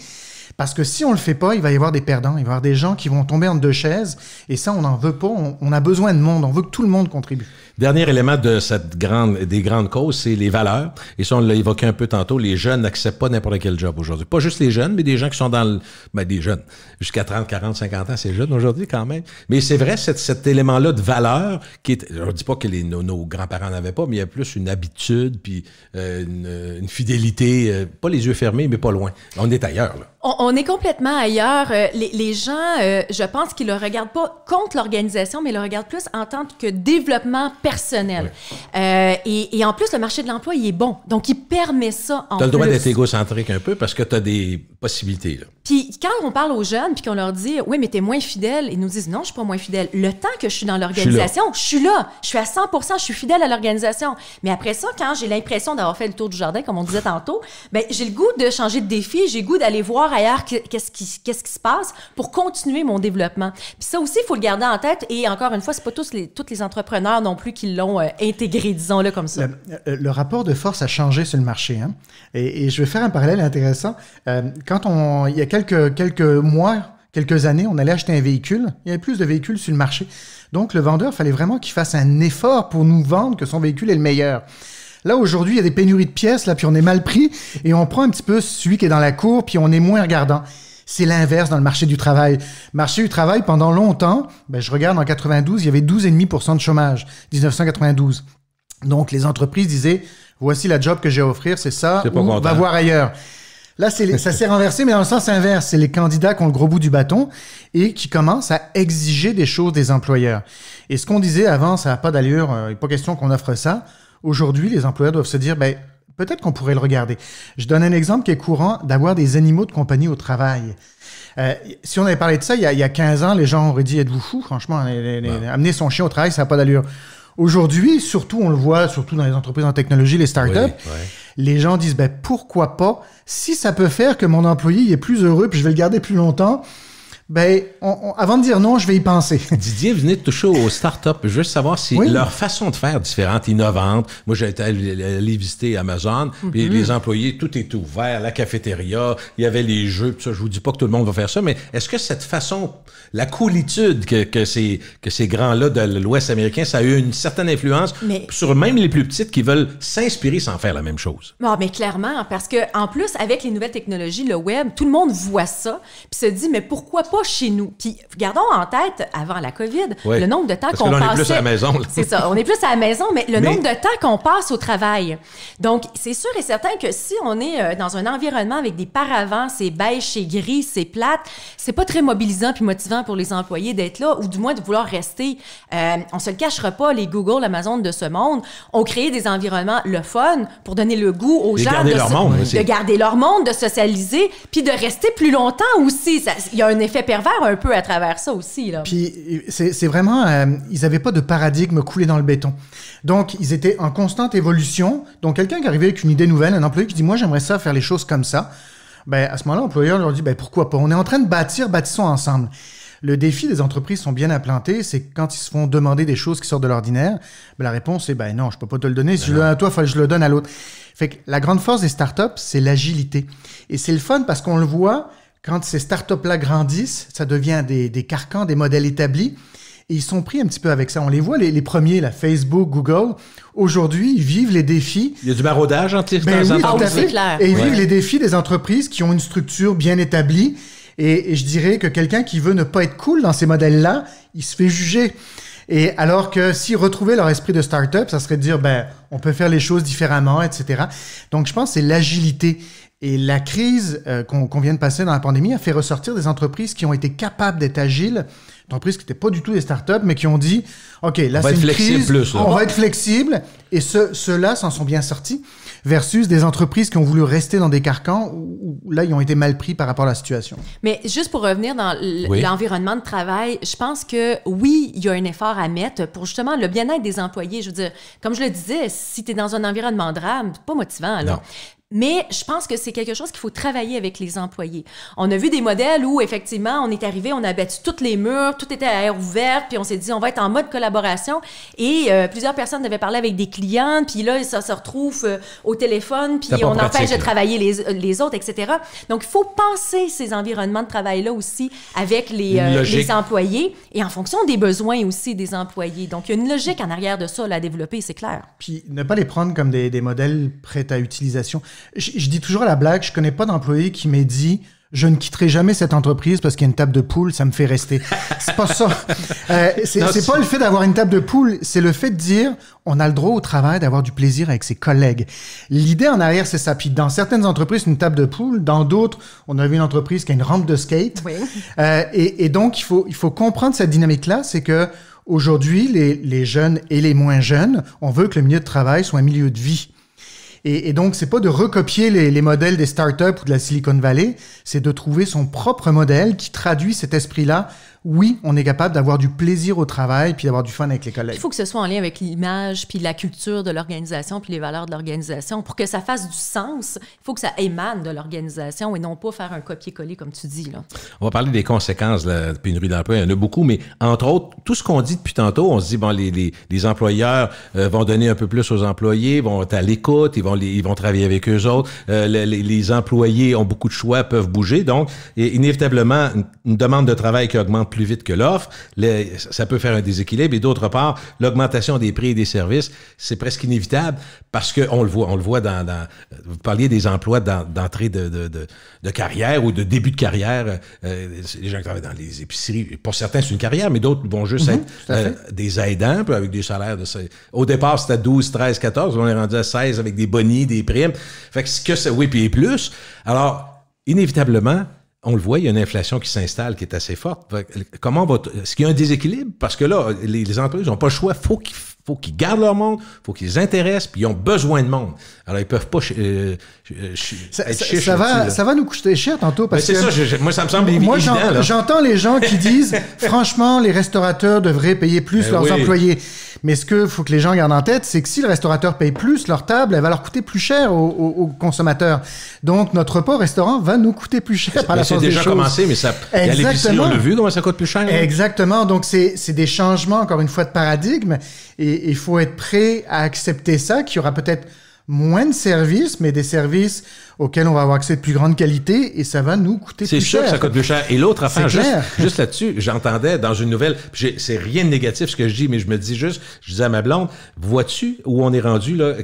Parce que si on le fait pas, il va y avoir des perdants, il va y avoir des gens qui vont tomber entre deux chaises, et ça, on n'en veut pas, on a besoin de monde, on veut que tout le monde contribue. Dernier élément de des grandes causes, c'est les valeurs. Et ça, on l'a évoqué un peu tantôt, les jeunes n'acceptent pas n'importe quel job aujourd'hui. Pas juste les jeunes, mais des gens qui sont dans des jeunes. Jusqu'à 30, 40, 50 ans, c'est jeune aujourd'hui quand même. Mais c'est vrai, cet élément-là de valeur, qui est, je ne dis pas que nos grands-parents n'avaient pas, mais il y a plus une habitude, puis une fidélité, pas les yeux fermés, mais pas loin. On est ailleurs, là. On est complètement ailleurs. Les gens, je pense qu'ils ne le regardent pas contre l'organisation, mais le regardent plus en tant que développement personnel. Oui. Et en plus, le marché de l'emploi, il est bon. Donc, il permet ça en plus. Tu as le droit d'être égocentrique un peu parce que tu as des possibilités. Là. Puis, quand on parle aux jeunes puis qu'on leur dit « Oui, mais tu es moins fidèle », ils nous disent « Non, je suis pas moins fidèle. Le temps que je suis dans l'organisation, je suis là. Je suis à 100%, je suis fidèle à l'organisation. Mais après ça, quand j'ai l'impression d'avoir fait le tour du jardin, comme on disait tantôt, j'ai le goût de changer de défi, j'ai le goût d'aller voir ailleurs qu'est-ce qui se passe pour continuer mon développement. Puis ça aussi, il faut le garder en tête. Et encore une fois, c'est pas tous les entrepreneurs non plus qui l'ont intégré, disons-le comme ça. Le rapport de force a changé sur le marché. Hein? Et je vais faire un parallèle intéressant. Quand il y a quelques mois, quelques années, on allait acheter un véhicule, il y avait plus de véhicules sur le marché. Donc, le vendeur, il fallait vraiment qu'il fasse un effort pour nous vendre que son véhicule est le meilleur. Là, aujourd'hui, il y a des pénuries de pièces, là, puis on est mal pris, et on prend un petit peu celui qui est dans la cour, puis on est moins regardant. C'est l'inverse dans le marché du travail. Marché du travail, pendant longtemps, je regarde en 92, il y avait 12,5% de chômage, 1992. Donc, les entreprises disaient, voici la job que j'ai à offrir, c'est ça, ou va voir ailleurs. Là, ça s'est renversé, mais dans le sens inverse. C'est les candidats qui ont le gros bout du bâton et qui commencent à exiger des choses des employeurs. Et ce qu'on disait avant, ça n'a pas d'allure, il n'est pas question qu'on offre ça. Aujourd'hui, les employeurs doivent se dire, peut-être qu'on pourrait le regarder. Je donne un exemple qui est courant, d'avoir des animaux de compagnie au travail. Si on avait parlé de ça il y a 15 ans, les gens auraient dit, êtes-vous fous? Franchement, amener son chien au travail, ça n'a pas d'allure. Aujourd'hui, surtout, on le voit, surtout dans les entreprises en technologie, les startups, les gens disent, pourquoi pas, si ça peut faire que mon employé est plus heureux puis je vais le garder plus longtemps, avant de dire non, je vais y penser. Didier, venez de toucher aux startups. Je veux juste savoir si leur façon de faire différente, innovante. Moi, j'ai été allé visiter Amazon, puis les employés, tout est ouvert, la cafétéria, il y avait les jeux, tout ça. Je vous dis pas que tout le monde va faire ça, mais est-ce que cette façon, la coolitude que ces grands-là de l'Ouest américain, ça a eu une certaine influence sur même les plus petites qui veulent s'inspirer sans faire la même chose? Non, mais clairement, parce que en plus, avec les nouvelles technologies, le web, tout le monde voit ça, puis se dit, mais pourquoi pas chez nous? Puis gardons en tête, avant la COVID, le nombre de temps qu'on passait... Parce qu'on est plus à la maison. C'est ça, on est plus à la maison, mais nombre de temps qu'on passe au travail. Donc, c'est sûr et certain que si on est dans un environnement avec des paravents, c'est beige, c'est gris, c'est plate, c'est pas très mobilisant puis motivant pour les employés d'être là, ou du moins de vouloir rester. On se le cachera pas, les Google, Amazon de ce monde ont créé des environnements le fun pour donner le goût aux gens de garder leur monde, de socialiser, puis de rester plus longtemps aussi. Il y a un effet pervers un peu à travers ça aussi. Là. Puis c'est vraiment... ils n'avaient pas de paradigme coulé dans le béton. Donc, ils étaient en constante évolution. Donc, quelqu'un qui arrivait avec une idée nouvelle, un employé qui dit « Moi, j'aimerais ça faire les choses comme ça », à ce moment-là, l'employeur leur dit « Pourquoi pas? On est en train de bâtissons ensemble. » Le défi des entreprises sont bien implantés, c'est que quand ils se font demander des choses qui sortent de l'ordinaire, la réponse est « Non, je peux pas te le donner. Si je le donne à toi, il faut que je le donne à l'autre. » Fait que la grande force des startups, c'est l'agilité. Et c'est le fun parce qu'on le voit... Quand ces startups-là grandissent, ça devient des carcans, des modèles établis. Et ils sont pris un petit peu avec ça. On les voit, les premiers, là, Facebook, Google. Aujourd'hui, ils vivent les défis. Il y a du maraudage entre les Ben oui, entreprises. c'est clair. Et ils vivent les défis des entreprises qui ont une structure bien établie. Et je dirais que quelqu'un qui veut ne pas être cool dans ces modèles-là, il se fait juger. Et alors que s'ils retrouvaient leur esprit de start-up, ça serait de dire, ben, on peut faire les choses différemment, etc. Donc, je pense que c'est l'agilité. Et la crise qu'on vient de passer dans la pandémie a fait ressortir des entreprises qui ont été capables d'être agiles, des entreprises qui n'étaient pas du tout des startups, mais qui ont dit, OK, là, c'est une crise, plus, là. on va être flexible. Et ceux-là s'en sont bien sortis, versus des entreprises qui ont voulu rester dans des carcans où là, ils ont été mal pris par rapport à la situation. Mais juste pour revenir dans l'environnement de travail, je pense que oui, il y a un effort à mettre pour justement le bien-être des employés. Je veux dire, comme je le disais, si tu es dans un environnement de drame, c'est pas motivant, là. Non. Mais je pense que c'est quelque chose qu'il faut travailler avec les employés. On a vu des modèles où, effectivement, on est arrivé, on a battu tous les murs, tout était à air ouverte, puis on s'est dit, on va être en mode collaboration. Et plusieurs personnes devaient parler avec des clients, puis là, ça se retrouve au téléphone, puis on empêche de travailler les autres, etc. Donc, il faut penser ces environnements de travail-là aussi avec les employés et en fonction des besoins aussi des employés. Donc, il y a une logique en arrière de ça là, à développer, c'est clair. Puis, ne pas les prendre comme des modèles prêts à utilisation. Je dis toujours à la blague, je connais pas d'employé qui m'ait dit « Je ne quitterai jamais cette entreprise parce qu'il y a une table de poule, ça me fait rester. » C'est pas ça. C'est pas le fait d'avoir une table de poule, c'est le fait de dire « On a le droit au travail d'avoir du plaisir avec ses collègues. » L'idée en arrière, c'est ça. Puis dans certaines entreprises, c'est une table de poule. Dans d'autres, on a vu une entreprise qui a une rampe de skate. Oui. Et donc, il faut comprendre cette dynamique-là, c'est que aujourd'hui, les jeunes et les moins jeunes, on veut que le milieu de travail soit un milieu de vie. Et donc, c'est pas de recopier les modèles des startups ou de la Silicon Valley, c'est de trouver son propre modèle qui traduit cet esprit-là. Oui, on est capable d'avoir du plaisir au travail puis d'avoir du fun avec les collègues. Il faut que ce soit en lien avec l'image puis la culture de l'organisation puis les valeurs de l'organisation. Pour que ça fasse du sens, il faut que ça émane de l'organisation et non pas faire un copier-coller comme tu dis, là. On va parler des conséquences de la pénurie d'emploi. Il y en a beaucoup, mais entre autres, tout ce qu'on dit depuis tantôt, on se dit, bon, les employeurs vont donner un peu plus aux employés, vont être à l'écoute, ils vont travailler avec eux autres. Les employés ont beaucoup de choix, peuvent bouger. Donc, inévitablement, une demande de travail qui augmente plus vite que l'offre, ça peut faire un déséquilibre. Et d'autre part, l'augmentation des prix et des services, c'est presque inévitable parce que on le voit dans vous parliez des emplois d'entrée de carrière ou de début de carrière. Les gens qui travaillent dans les épiceries, pour certains, c'est une carrière, mais d'autres vont juste être des aidants, puis avec des salaires de... Au départ, c'était 12, 13, 14. On est rendu à 16 avec des bonnies, des primes. Fait que oui, puis plus. Alors, inévitablement, on le voit, il y a une inflation qui s'installe, qui est assez forte. Est-ce qu'il y a un déséquilibre? Parce que là, les entreprises n'ont pas le choix. Faut qu'ils gardent leur monde, faut qu'ils les intéressent, puis ils ont besoin de monde. Alors, ils peuvent pas ça va nous coûter cher tantôt. Parce que c'est ça, moi, ça me semble évident. Moi, j'entends les gens qui disent, franchement, les restaurateurs devraient payer plus leurs employés. Mais ce qu'il faut que les gens gardent en tête, c'est que si le restaurateur paye plus, leur table, elle va leur coûter plus cher aux consommateurs. Donc, notre repas au restaurant va nous coûter plus cher par la force des choses. C'est déjà commencé, mais ça, à l'épicerie, on l'a vu, comment ça coûte plus cher. Exactement. Donc, c'est des changements, encore une fois, de paradigme. Et il faut être prêt à accepter ça, qu'il y aura peut-être moins de services, mais des services auxquels on va avoir accès de plus grande qualité et ça va nous coûter plus cher. C'est sûr que ça coûte plus cher. Et l'autre affaire, juste là-dessus, j'entendais dans une nouvelle, c'est rien de négatif ce que je dis, mais je me dis juste, je disais à ma blonde, vois-tu où on est rendu là?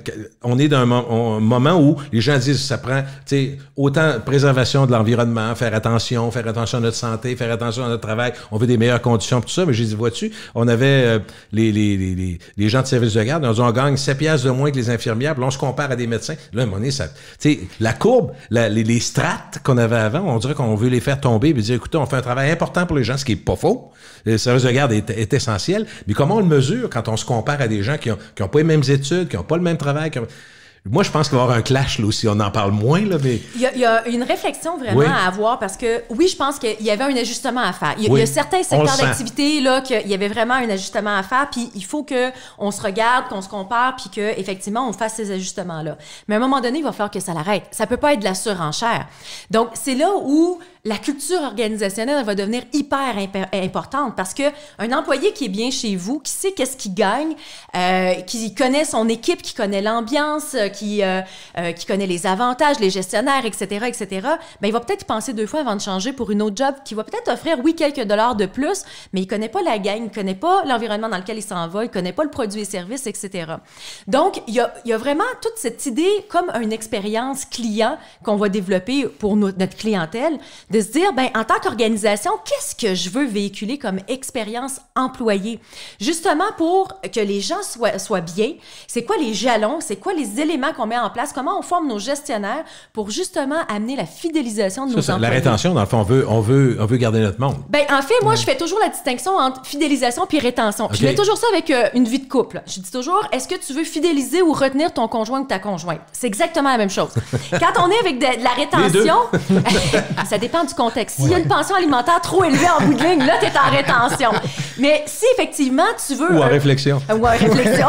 On est dans un moment où les gens disent, ça prend, tu sais, autant préservation de l'environnement, faire attention à notre santé, faire attention à notre travail, on veut des meilleures conditions, tout ça, mais j'ai dit, vois-tu, on avait les gens de service de garde, on gagne 7 piastres de moins que les infirmières, puis là, on se compare à des médecins. Là, à un moment donné, ça, tu sais, la courbe, les strates qu'on avait avant, on dirait qu'on veut les faire tomber et dire, écoutez, on fait un travail important pour les gens, ce qui est pas faux. Le service de garde est essentiel. Mais comment on le mesure quand on se compare à des gens qui ont pas les mêmes études, qui ont pas le même travail? Moi, je pense qu'il va y avoir un clash, là aussi. On en parle moins, là, mais... Il y a une réflexion vraiment à avoir parce que, oui, je pense qu'il y avait un ajustement à faire. Il y a certains secteurs d'activité, là, qu'il y avait vraiment un ajustement à faire, puis il faut qu'on se regarde, qu'on se compare, puis qu'effectivement, on fasse ces ajustements-là. Mais à un moment donné, il va falloir que ça l'arrête. Ça peut pas être de la surenchère. Donc, c'est là où la culture organisationnelle va devenir hyper importante parce que un employé qui est bien chez vous, qui sait qu'est-ce qu'il gagne, qui connaît son équipe, qui connaît l'ambiance, qui connaît les avantages, les gestionnaires, etc., ben il va peut-être y penser 2 fois avant de changer pour une autre job qui va peut-être offrir, oui, quelques dollars de plus, mais il connaît pas la gang, il connaît pas l'environnement dans lequel il s'en va, il connaît pas le produit et service, etc. Donc, il y a vraiment toute cette idée comme une expérience client qu'on va développer pour notre clientèle, de se dire, ben en tant qu'organisation, qu'est-ce que je veux véhiculer comme expérience employée? Justement pour que les gens soient bien, c'est quoi les jalons, c'est quoi les éléments qu'on met en place, comment on forme nos gestionnaires pour justement amener la fidélisation de nos employés. La rétention, dans le fond, on veut garder notre monde. Ben en fait, moi, je fais toujours la distinction entre fidélisation puis rétention. Okay. Je mets toujours ça avec une vie de couple. Je dis toujours, est-ce que tu veux fidéliser ou retenir ton conjoint ou ta conjointe? C'est exactement la même chose. Quand on est avec de la rétention, ça dépend du contexte. S'il y a une pension alimentaire trop élevée en bout de ligne, là, t'es en rétention. Mais si effectivement tu veux... Ou en réflexion. Ou en réflexion.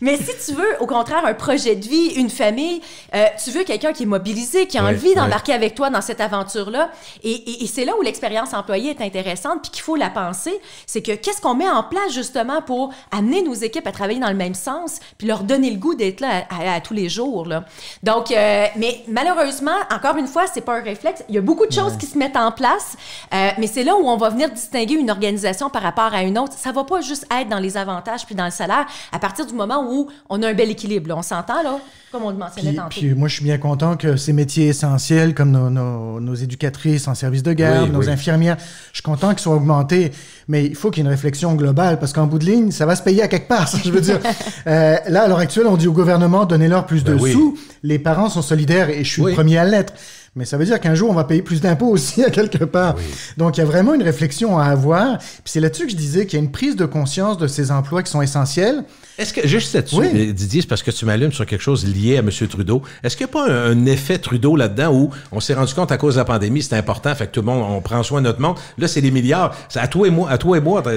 Mais si tu veux, au contraire, un projet de vie, une famille, tu veux quelqu'un qui est mobilisé, qui a envie d'embarquer avec toi dans cette aventure-là. Et c'est là où l'expérience employée est intéressante puis qu'il faut la penser. C'est que qu'est-ce qu'on met en place justement pour amener nos équipes à travailler dans le même sens puis leur donner le goût d'être là à tous les jours, là. Donc, mais malheureusement, encore une fois, c'est pas un réflexe. Il y a beaucoup de choses qui se mettent en place, mais c'est là où on va venir distinguer une organisation par rapport à une autre. Ça va pas juste être dans les avantages puis dans le salaire. À partir du moment où on a un bel équilibre, là. On s'entend, là, comme on le mentionnait tantôt. Puis moi, je suis bien content que ces métiers essentiels, comme nos éducatrices en service de garde, nos infirmières, je suis content qu'ils soient augmentés, mais il faut qu'il y ait une réflexion globale, parce qu'en bout de ligne, ça va se payer à quelque part. Je veux dire, là, à l'heure actuelle, on dit au gouvernement, donnez-leur plus de sous. Les parents sont solidaires, et je suis le premier à l'être. Mais ça veut dire qu'un jour, on va payer plus d'impôts aussi à quelque part. Oui. Donc, il y a vraiment une réflexion à avoir. Puis c'est là-dessus que je disais qu'il y a une prise de conscience de ces emplois qui sont essentiels. Est-ce que, juste là-dessus, Didier, c'est parce que tu m'allumes sur quelque chose lié à M. Trudeau. Est-ce qu'il n'y a pas un effet Trudeau là-dedans où on s'est rendu compte à cause de la pandémie, c'est important, fait que tout le monde, on prend soin de notre monde. Là, c'est des milliards. C'est à toi et moi,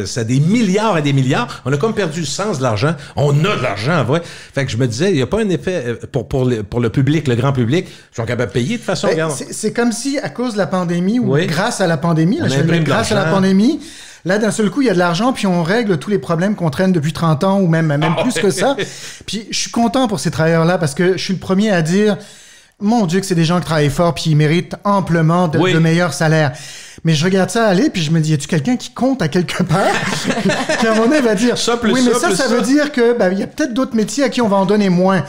c'est des milliards et des milliards. On a comme perdu le sens de l'argent. On a de l'argent, en vrai. Fait que je me disais, il n'y a pas un effet pour le public, le grand public. Ils sont capables de payer de façon... C'est comme si, à cause de la pandémie, ou grâce à la pandémie, grâce à la pandémie, là, d'un seul coup, il y a de l'argent, puis on règle tous les problèmes qu'on traîne depuis 30 ans, ou même plus que ça. Puis je suis content pour ces travailleurs-là, parce que je suis le premier à dire, mon Dieu, que c'est des gens qui travaillent fort, puis ils méritent amplement de meilleurs salaires. Mais je regarde ça aller, puis je me dis, y a-tu quelqu'un qui compte à quelque part? Puis à un moment donné, il va dire, ça veut dire que, il y a peut-être d'autres métiers à qui on va en donner moins.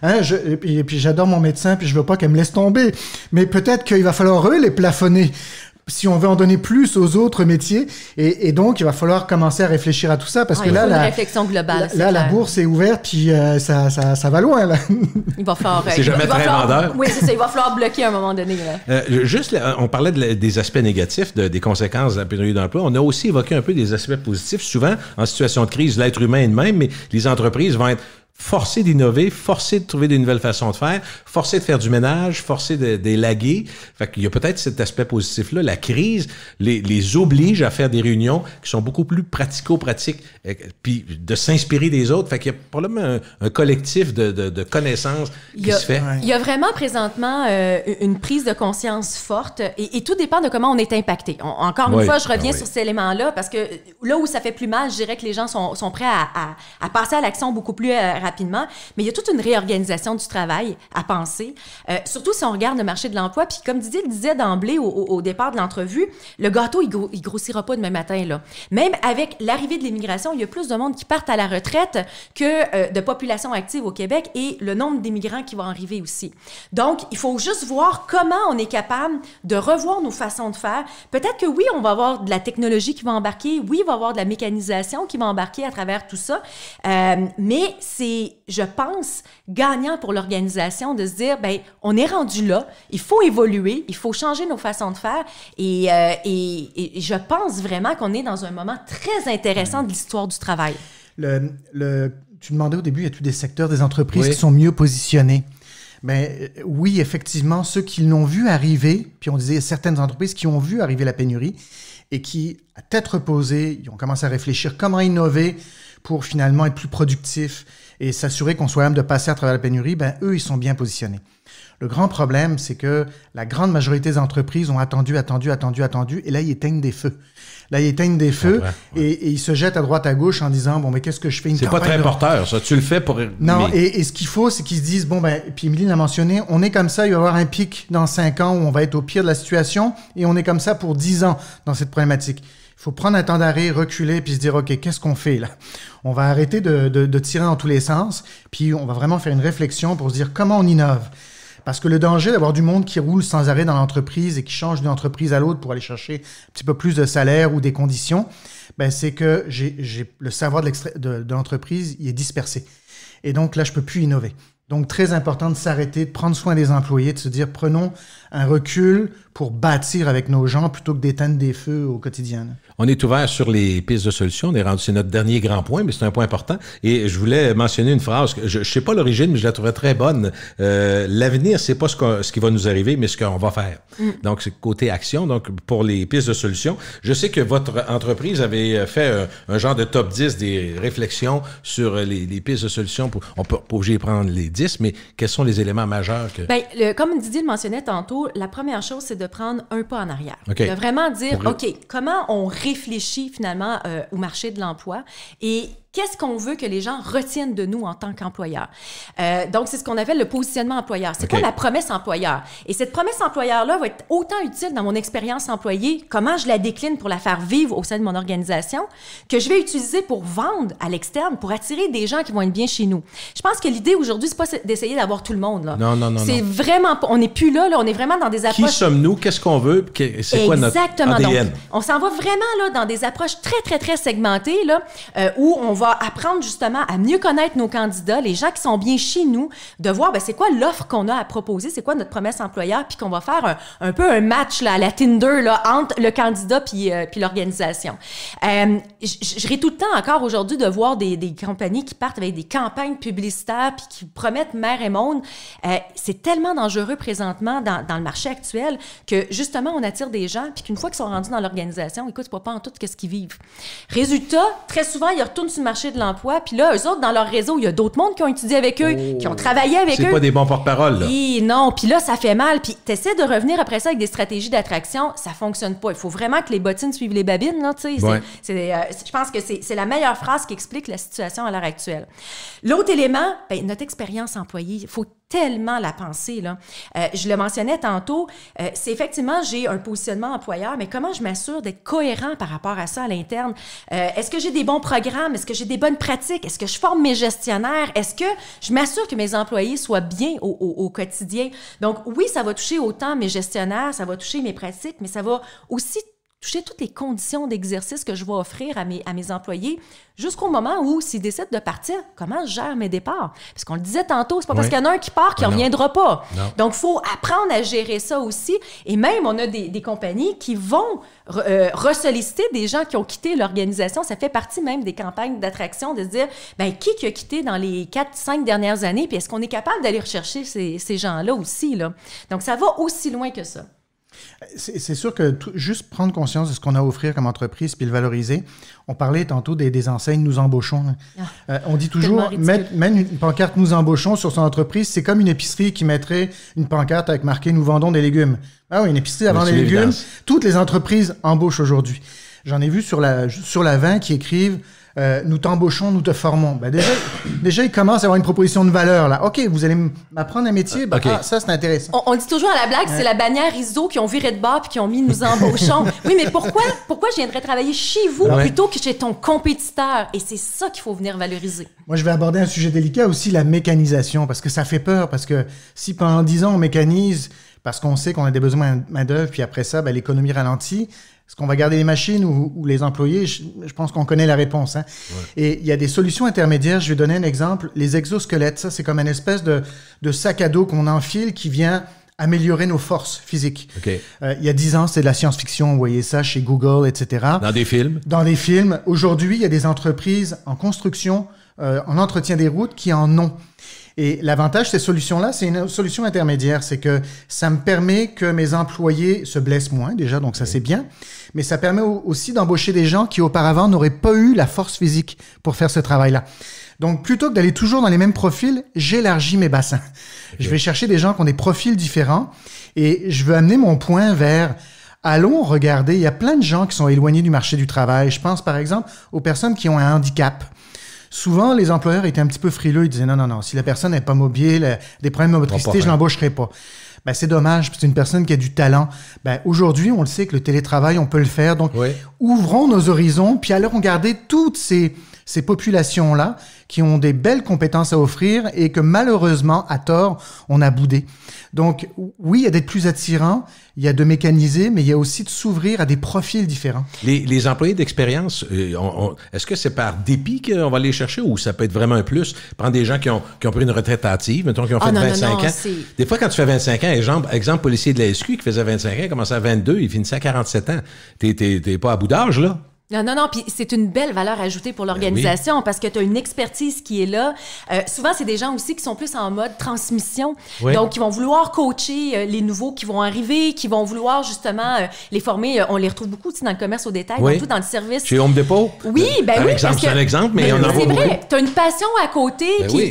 Hein, et puis j'adore mon médecin, puis je veux pas qu'elle me laisse tomber. Mais peut-être qu'il va falloir les plafonner si on veut en donner plus aux autres métiers. Et donc, il va falloir commencer à réfléchir à tout ça, parce que là, une réflexion globale, la bourse est ouverte, puis ça va loin, là. Il va falloir... c'est jamais très vendeur. Oui, c'est ça. Il va falloir bloquer à un moment donné, là. Juste, on parlait des aspects négatifs, des conséquences de la pénurie d'emploi. On a aussi évoqué un peu des aspects positifs. Souvent, en situation de crise, l'être humain est de même, mais les entreprises vont être forcé d'innover, forcé de trouver des nouvelles façons de faire, forcé de faire du ménage, forcé d'élaguer. Fait qu'il y a peut-être cet aspect positif-là. La crise les oblige à faire des réunions qui sont beaucoup plus pratico-pratiques, puis de s'inspirer des autres. Fait qu'il y a probablement un collectif de connaissances qui se fait. Il y a vraiment présentement une prise de conscience forte et tout dépend de comment on est impacté. Encore une fois, je reviens sur cet élément-là parce que là où ça fait plus mal, je dirais que les gens sont prêts à passer à l'action beaucoup plus rapidement, mais il y a toute une réorganisation du travail à penser, surtout si on regarde le marché de l'emploi. Puis comme Didier le disait d'emblée au départ de l'entrevue, le gâteau, il grossira pas demain matin, là. Même avec l'arrivée de l'immigration, il y a plus de monde qui partent à la retraite que de population active au Québec et le nombre d'immigrants qui vont arriver aussi. Donc, il faut juste voir comment on est capable de revoir nos façons de faire. Peut-être que oui, on va avoir de la technologie qui va embarquer, oui, il va y avoir de la mécanisation qui va embarquer à travers tout ça, mais c'est, je pense, gagnant pour l'organisation de se dire, ben, on est rendu là, il faut évoluer, il faut changer nos façons de faire et je pense vraiment qu'on est dans un moment très intéressant de l'histoire du travail. Tu demandais au début, y a-t-il des secteurs, des entreprises qui sont mieux positionnés? Ben oui, effectivement, ceux qui l'ont vu arriver, puis on disait certaines entreprises qui ont vu arriver la pénurie et qui, à tête reposée, ils ont commencé à réfléchir comment innover pour finalement être plus productifs et s'assurer qu'on soit même de passer à travers la pénurie, ben eux, ils sont bien positionnés. Le grand problème, c'est que la grande majorité des entreprises ont attendu, et là, ils éteignent des feux. Et ils se jettent à droite, à gauche en disant, bon, mais qu'est-ce que je fais? C'est pas très porteur, ça. Tu le fais pour... Non, et ce qu'il faut, c'est qu'ils se disent, bon, ben, puis Émilie l'a mentionné, on est comme ça, il va y avoir un pic dans 5 ans où on va être au pire de la situation, et on est comme ça pour 10 ans dans cette problématique. Il faut prendre un temps d'arrêt, reculer, puis se dire, OK, qu'est-ce qu'on fait là? On va arrêter de tirer dans tous les sens, puis on va vraiment faire une réflexion pour se dire comment on innove. Parce que le danger d'avoir du monde qui roule sans arrêt dans l'entreprise et qui change d'une entreprise à l'autre pour aller chercher un petit peu plus de salaire ou des conditions, ben c'est que le savoir de l'entreprise, il est dispersé. Et donc là, je peux plus innover. Donc, très important de s'arrêter, de prendre soin des employés, de se dire, prenons un recul pour bâtir avec nos gens plutôt que d'éteindre des feux au quotidien. On est ouvert sur les pistes de solutions. On est rendu, c'est notre dernier grand point, mais c'est un point important. Et je voulais mentionner une phrase que je ne sais pas l'origine, mais je la trouvais très bonne. L'avenir, c'est pas ce qui va nous arriver, mais ce qu'on va faire. Donc, c'est côté action. Donc, pour les pistes de solutions, je sais que votre entreprise avait fait un genre de top 10 des réflexions sur les pistes de solutions. On peut pas obligé de prendre les 10, mais quels sont les éléments majeurs que... Bien, comme Didier le mentionnait tantôt, la première chose, c'est de prendre un pas en arrière. Okay. De vraiment dire, OK, comment on réfléchit finalement au marché de l'emploi et qu'est-ce qu'on veut que les gens retiennent de nous en tant qu'employeurs? Donc, c'est ce qu'on appelle le positionnement employeur. C'est quoi la promesse employeur? Et cette promesse employeur-là va être autant utile dans mon expérience employé, comment je la décline pour la faire vivre au sein de mon organisation, que je vais utiliser pour vendre à l'externe, pour attirer des gens qui vont être bien chez nous. Je pense que l'idée aujourd'hui, c'est pas d'essayer d'avoir tout le monde. Là. Non. C'est vraiment pas... On n'est plus là, on est vraiment dans des approches... Qui sommes-nous? Qu'est-ce qu'on veut? C'est quoi notre ADN? Donc, on s'en va vraiment là, dans des approches très, très, très segmentées, là, où on va apprendre justement à mieux connaître nos candidats, les gens qui sont bien chez nous, de voir c'est quoi l'offre qu'on a à proposer, c'est quoi notre promesse employeur, puis qu'on va faire un peu un match là, à la Tinder là, entre le candidat puis l'organisation. Je ris tout le temps encore aujourd'hui de voir des compagnies qui partent avec des campagnes publicitaires puis qui promettent mer et monde. C'est tellement dangereux présentement dans le marché actuel que justement on attire des gens puis qu'une fois qu'ils sont rendus dans l'organisation, écoute, c'est pas en tout qu'est-ce qu'ils vivent. Résultat, très souvent, ils retournent sur le marché de l'emploi, puis là, eux autres, dans leur réseau, il y a d'autres mondes qui ont étudié avec eux, qui ont travaillé avec eux. C'est pas des bons porte-parole, là. Et non, puis là, ça fait mal, puis t'essaies de revenir après ça avec des stratégies d'attraction, ça fonctionne pas. Il faut vraiment que les bottines suivent les babines, là, tu sais. Ouais. Je pense que c'est la meilleure phrase qui explique la situation à l'heure actuelle. L'autre élément, notre expérience employée, il faut tellement la penser, là. Je le mentionnais tantôt, c'est effectivement, j'ai un positionnement employeur, mais comment je m'assure d'être cohérent par rapport à ça à l'interne? Est-ce que j'ai des bons programmes? Est-ce que j'ai des bonnes pratiques? Est-ce que je forme mes gestionnaires? Est-ce que je m'assure que mes employés soient bien au quotidien? Donc, oui, ça va toucher autant mes gestionnaires, ça va toucher mes pratiques, mais ça va aussi toucher toutes les conditions d'exercice que je vais offrir à mes employés jusqu'au moment où, s'ils décident de partir, comment je gère mes départs? Parce qu'on le disait tantôt, c'est pas parce qu'il y en a un qui part qu'il ne reviendra pas. Non. Donc, il faut apprendre à gérer ça aussi. Et même, on a des compagnies qui vont ressolliciter des gens qui ont quitté l'organisation. Ça fait partie même des campagnes d'attraction de se dire, qui a quitté dans les 4-5 dernières années? Puis est-ce qu'on est capable d'aller rechercher ces gens-là aussi, là? Donc, ça va aussi loin que ça. C'est sûr que juste prendre conscience de ce qu'on a à offrir comme entreprise puis le valoriser. On parlait tantôt des enseignes « Nous embauchons ». On dit toujours, mettre une pancarte « Nous embauchons » sur son entreprise, c'est comme une épicerie qui mettrait une pancarte avec marqué « Nous vendons des légumes ». Ah oui, une épicerie à vendre des légumes. Toutes les entreprises embauchent aujourd'hui. J'en ai vu sur la 20 qui écrivent nous t'embauchons, nous te formons. Déjà, ils commencent à avoir une proposition de valeur. Là. OK, vous allez m'apprendre un métier. Ça, c'est intéressant. On dit toujours à la blague, c'est la bannière ISO qui ont viré de bord puis qui ont mis nous embauchons. Oui, mais pourquoi je viendrais travailler chez vous plutôt que chez ton compétiteur? Et c'est ça qu'il faut venir valoriser. Moi, je vais aborder un sujet délicat aussi, la mécanisation, parce que ça fait peur. Parce que si pendant 10 ans, on mécanise parce qu'on sait qu'on a des besoins de main-d'œuvre, puis après ça, l'économie ralentit. Est-ce qu'on va garder les machines ou les employés? Je pense qu'on connaît la réponse. Hein? Ouais. Et il y a des solutions intermédiaires. Je vais donner un exemple. Les exosquelettes, ça, c'est comme une espèce de sac à dos qu'on enfile qui vient améliorer nos forces physiques. Okay. Il y a 10 ans, c'était de la science-fiction. Vous voyez ça chez Google, etc. Dans des films? Dans des films. Aujourd'hui, il y a des entreprises en construction, en entretien des routes qui en ont. Et l'avantage de ces solutions-là, c'est une solution intermédiaire. C'est que ça me permet que mes employés se blessent moins, déjà, donc ça, c'est bien. Mais ça permet aussi d'embaucher des gens qui, auparavant, n'auraient pas eu la force physique pour faire ce travail-là. Donc, plutôt que d'aller toujours dans les mêmes profils, j'élargis mes bassins. Je vais chercher des gens qui ont des profils différents et je veux amener mon point vers... Allons regarder, il y a plein de gens qui sont éloignés du marché du travail. Je pense par exemple aux personnes qui ont un handicap. Souvent, les employeurs étaient un petit peu frileux. Ils disaient non, si la personne n'est pas mobile, des problèmes de motricité, je l'embaucherai pas. Ben, c'est dommage, c'est une personne qui a du talent. Ben, aujourd'hui, on le sait que le télétravail, on peut le faire. Donc, ouvrons nos horizons, puis allons regarder toutes ces populations-là qui ont des belles compétences à offrir et que malheureusement, à tort, on a boudé. Donc, oui, il y a d'être plus attirant, il y a de mécaniser, mais il y a aussi de s'ouvrir à des profils différents. Les employés d'expérience, est-ce que c'est par dépit qu'on va les chercher ou ça peut être vraiment un plus? Prendre des gens qui ont pris une retraite hâtive, mettons, qui ont fait 25 ans. Des fois, quand tu fais 25 ans, exemple policier de la SQ qui faisait 25 ans, il commençait à 22, il finissait à 47 ans. T'es pas à bout d'âge, là? Non, puis c'est une belle valeur ajoutée pour l'organisation parce que tu as une expertise qui est là. Souvent, c'est des gens aussi qui sont plus en mode transmission. Donc, qui vont vouloir coacher les nouveaux qui vont arriver, qui vont vouloir justement les former. On les retrouve beaucoup aussi dans le commerce au détail, beaucoup dans le service. Chez Home Depot? Oui, ben oui. C'est un exemple, mais on en voit beaucoup. C'est vrai, tu as une passion à côté.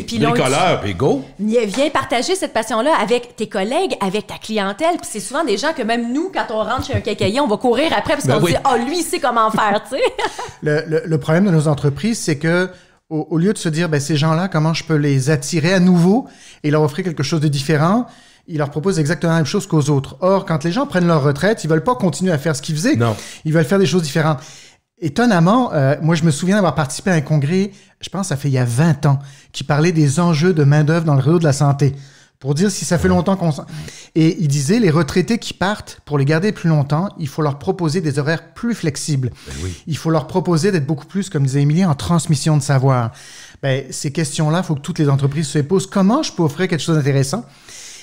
Puis bricoleur, puis go! Viens partager cette passion-là avec tes collègues, avec ta clientèle. Puis c'est souvent des gens que même nous, quand on rentre chez un quincaillier, on va courir après parce qu'on se dit « lui, il sait comment faire ». Le problème de nos entreprises, c'est que au lieu de se dire, ces gens-là, comment je peux les attirer à nouveau et leur offrir quelque chose de différent, ils leur proposent exactement la même chose qu'aux autres. Or, quand les gens prennent leur retraite, ils veulent pas continuer à faire ce qu'ils faisaient. Non. Ils veulent faire des choses différentes. Étonnamment, moi, je me souviens d'avoir participé à un congrès, je pense que ça fait il y a 20 ans, qui parlait des enjeux de main-d'œuvre dans le réseau de la santé. Pour dire si ça fait longtemps qu'on... Et il disait, les retraités qui partent, pour les garder plus longtemps, il faut leur proposer des horaires plus flexibles. Il faut leur proposer d'être beaucoup plus, comme disait Émilie, en transmission de savoir. Ces questions-là, il faut que toutes les entreprises se posent. Comment je peux offrir quelque chose d'intéressant?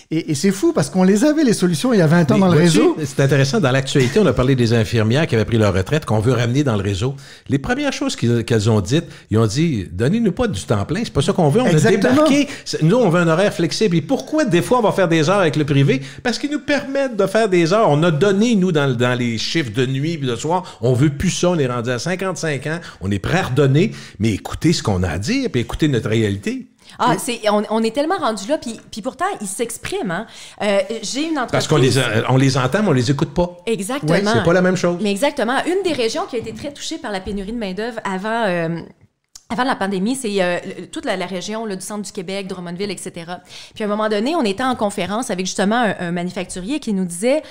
Et c'est fou parce qu'on les avait, les solutions, il y a 20 ans dans le réseau. C'est intéressant. Dans l'actualité, on a parlé des infirmières qui avaient pris leur retraite, qu'on veut ramener dans le réseau. Les premières choses qu'elles ont dites, ils ont dit, donnez-nous pas du temps plein, c'est pas ça qu'on veut. On a débarqué. Nous, on veut un horaire flexible. Et pourquoi, des fois, on va faire des heures avec le privé? Parce qu'ils nous permettent de faire des heures. On a donné, nous, dans les chiffres de nuit et de soir, on veut plus ça. On est rendu à 55 ans. On est prêt à redonner. Mais écoutez ce qu'on a à dire, puis écoutez notre réalité. On est tellement rendu là, puis pourtant, ils s'expriment. Hein. J'ai une entreprise... Parce qu'on les entend, mais on les écoute pas. Exactement. Ouais, c'est pas la même chose. Mais exactement. Une des régions qui a été très touchée par la pénurie de main-d'œuvre avant la pandémie, c'est toute la région là, du centre du Québec, Drummondville, etc. Puis à un moment donné, on était en conférence avec justement un manufacturier qui nous disait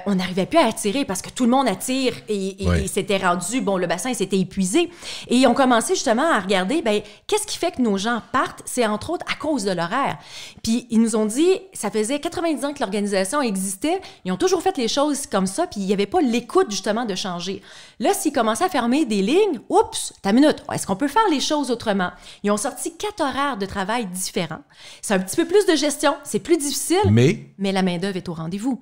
on n'arrivait plus à attirer parce que tout le monde attire et s'était rendu, le bassin s'était épuisé. Et ils ont commencé justement à regarder, qu'est-ce qui fait que nos gens partent? C'est entre autres à cause de l'horaire. Puis ils nous ont dit, ça faisait 90 ans que l'organisation existait, ils ont toujours fait les choses comme ça, puis il n'y avait pas l'écoute justement de changer. Là, s'ils commençaient à fermer des lignes, oups, t'as une minute, est-ce qu'on peut faire les choses autrement? Ils ont sorti 4 horaires de travail différents. C'est un petit peu plus de gestion, c'est plus difficile, mais la main-d'œuvre est au rendez-vous.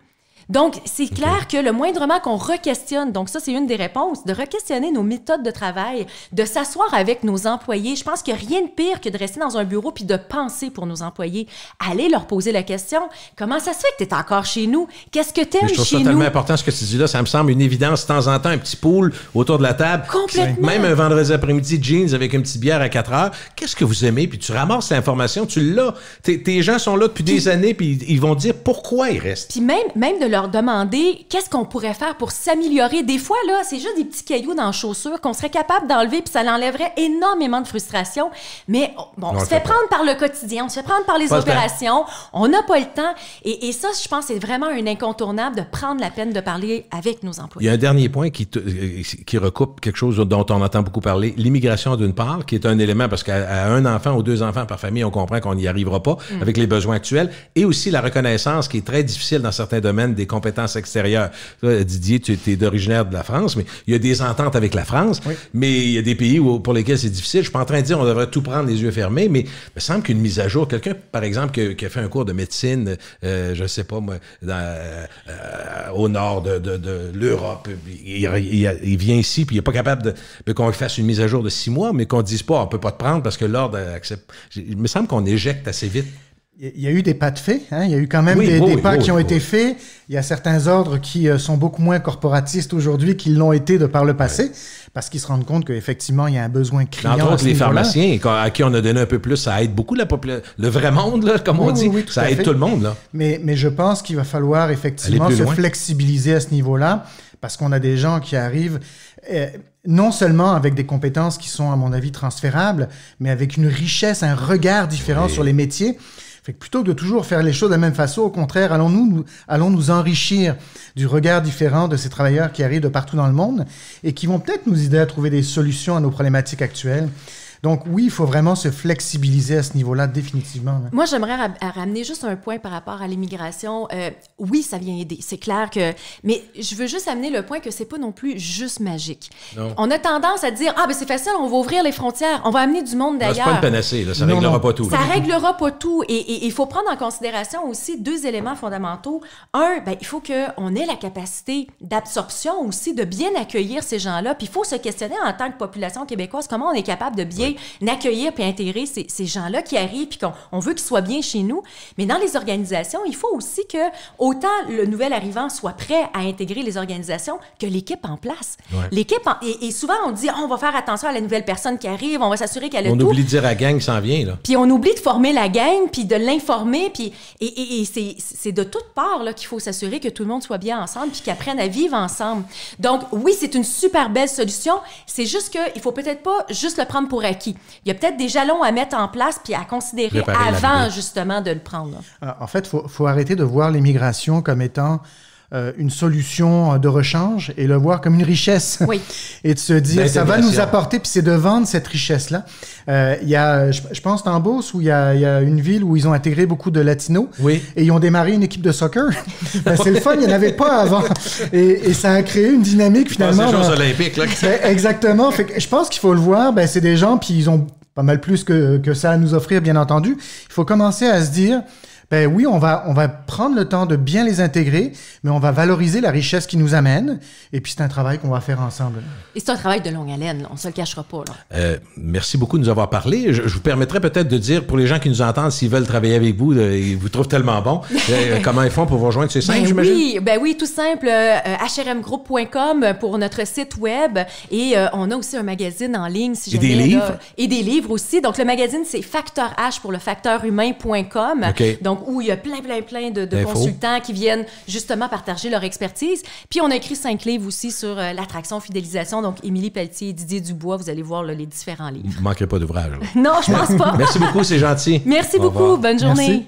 Donc, c'est clair que le moindrement qu'on re-questionne, donc ça, c'est une des réponses, de re-questionner nos méthodes de travail, de s'asseoir avec nos employés. Je pense qu'il n'y a rien de pire que de rester dans un bureau puis de penser pour nos employés. Aller leur poser la question, comment ça se fait que tu es encore chez nous? Qu'est-ce que tu aimes chez nous? Je trouve ça tellement important ce que tu dis là. Ça me semble une évidence de temps en temps, un petit pool autour de la table. Complètement. Même un vendredi après-midi, jeans avec une petite bière à 4 heures. Qu'est-ce que vous aimez? Puis tu ramasses l'information, tu l'as. Tes gens sont là depuis des années puis ils vont dire pourquoi ils restent. Puis même de leur demander qu'est-ce qu'on pourrait faire pour s'améliorer. Des fois, là, c'est juste des petits cailloux dans les chaussures qu'on serait capable d'enlever puis ça l'enlèverait énormément de frustration. Mais on se fait prendre par le quotidien, on se fait prendre par les opérations, on n'a pas le temps. Et ça, je pense, c'est vraiment un incontournable de prendre la peine de parler avec nos employés. Il y a un dernier point qui recoupe quelque chose dont on entend beaucoup parler. L'immigration, d'une part, qui est un élément, parce qu'à un enfant ou 2 enfants par famille, on comprend qu'on n'y arrivera pas avec les besoins actuels. Et aussi la reconnaissance qui est très difficile dans certains domaines des compétences extérieures. Toi, Didier, tu es originaire de la France, mais il y a des ententes avec la France, mais il y a des pays pour lesquels c'est difficile. Je suis pas en train de dire on devrait tout prendre les yeux fermés, mais il me semble qu'une mise à jour, quelqu'un, par exemple, qui a fait un cours de médecine, je sais pas moi, au nord de l'Europe, il vient ici, puis il est pas capable qu'on fasse une mise à jour de 6 mois, mais qu'on dise pas on peut pas te prendre parce que l'ordre accepte. Il me semble qu'on éjecte assez vite. Il y a eu des pas de fait, hein? Il y a eu quand même des pas qui ont été faits. Il y a certains ordres qui sont beaucoup moins corporatistes aujourd'hui qu'ils l'ont été de par le passé, parce qu'ils se rendent compte qu'effectivement, il y a un besoin criant. Entre autres, les pharmaciens, à qui on a donné un peu plus, ça aide beaucoup la population. Le vrai monde, là, comme on dit, ça aide tout le monde. Là. Mais je pense qu'il va falloir effectivement se flexibiliser à ce niveau-là, parce qu'on a des gens qui arrivent non seulement avec des compétences qui sont, à mon avis, transférables, mais avec une richesse, un regard différent sur les métiers. Fait que plutôt que de toujours faire les choses de la même façon, au contraire, allons nous enrichir du regard différent de ces travailleurs qui arrivent de partout dans le monde et qui vont peut-être nous aider à trouver des solutions à nos problématiques actuelles. Donc oui, il faut vraiment se flexibiliser à ce niveau-là, définitivement. Moi, j'aimerais ramener juste un point par rapport à l'immigration. Oui, ça vient aider, c'est clair que... Mais je veux juste amener le point que c'est pas non plus juste magique. Non. On a tendance à dire, ben c'est facile, on va ouvrir les frontières, on va amener du monde d'ailleurs. C'est pas une panacée, là, ça réglera pas tout. Ça réglera pas tout. Et il faut prendre en considération aussi 2 éléments fondamentaux. Un, il faut qu'on ait la capacité d'absorption aussi, de bien accueillir ces gens-là. Puis il faut se questionner en tant que population québécoise, comment on est capable de bien accueillir puis intégrer ces gens-là qui arrivent puis qu'on veut qu'ils soient bien chez nous. Mais dans les organisations, il faut aussi que autant le nouvel arrivant soit prêt à intégrer les organisations que l'équipe en place. Ouais. L'équipe, et souvent on dit, on va faire attention à la nouvelle personne qui arrive, on va s'assurer qu'elle a tout. On oublie de dire à la gang qui s'en vient, là. Puis on oublie de former la gang puis de l'informer. Puis et c'est de toutes parts là, qu'il faut s'assurer que tout le monde soit bien ensemble puis qu'ils apprennent à vivre ensemble. Donc oui, c'est une super belle solution. C'est juste qu'il faut peut-être pas juste le prendre pour acquis. Il y a peut-être des jalons à mettre en place puis à considérer avant, justement, de le prendre. En fait, il faut arrêter de voir l'immigration comme étant une solution de rechange et le voir comme une richesse. Oui. Et de se dire, ça va nous apporter, puis c'est de vendre cette richesse-là. Il y a, je pense, en Beauce, où il y a une ville où ils ont intégré beaucoup de latinos. Oui. Et ils ont démarré une équipe de soccer. C'est le fun, il n'y en avait pas avant. Et ça a créé une dynamique, finalement. C'est les Jeux olympiques, là. Exactement. Fait que je pense qu'il faut le voir, c'est des gens, puis ils ont pas mal plus que ça à nous offrir, bien entendu. Il faut commencer à se dire... oui, on va prendre le temps de bien les intégrer, mais on va valoriser la richesse qu'ils nous amènent. Et puis, c'est un travail qu'on va faire ensemble. Et c'est un travail de longue haleine, là. On ne se le cachera pas. Là. Merci beaucoup de nous avoir parlé. Je vous permettrai peut-être de dire, pour les gens qui nous entendent, s'ils veulent travailler avec vous, ils vous trouvent tellement bon. Comment ils font pour vous rejoindre? C'est simple, j'imagine? Oui, tout simple. hrmgroup.com pour notre site web. Et on a aussi un magazine en ligne. Et des livres? Et des livres aussi. Donc, le magazine, c'est Facteur H pour le facteurhumain.com. Okay. Donc, où il y a plein de consultants qui viennent justement partager leur expertise. Puis, on a écrit 5 livres aussi sur l'attraction, fidélisation. Donc, Émilie Pelletier et Didier Dubois, vous allez voir là, les différents livres. Vous ne manquerez pas d'ouvrage. Non, je pense pas. Merci beaucoup, c'est gentil. Merci beaucoup. Bonne journée. Merci.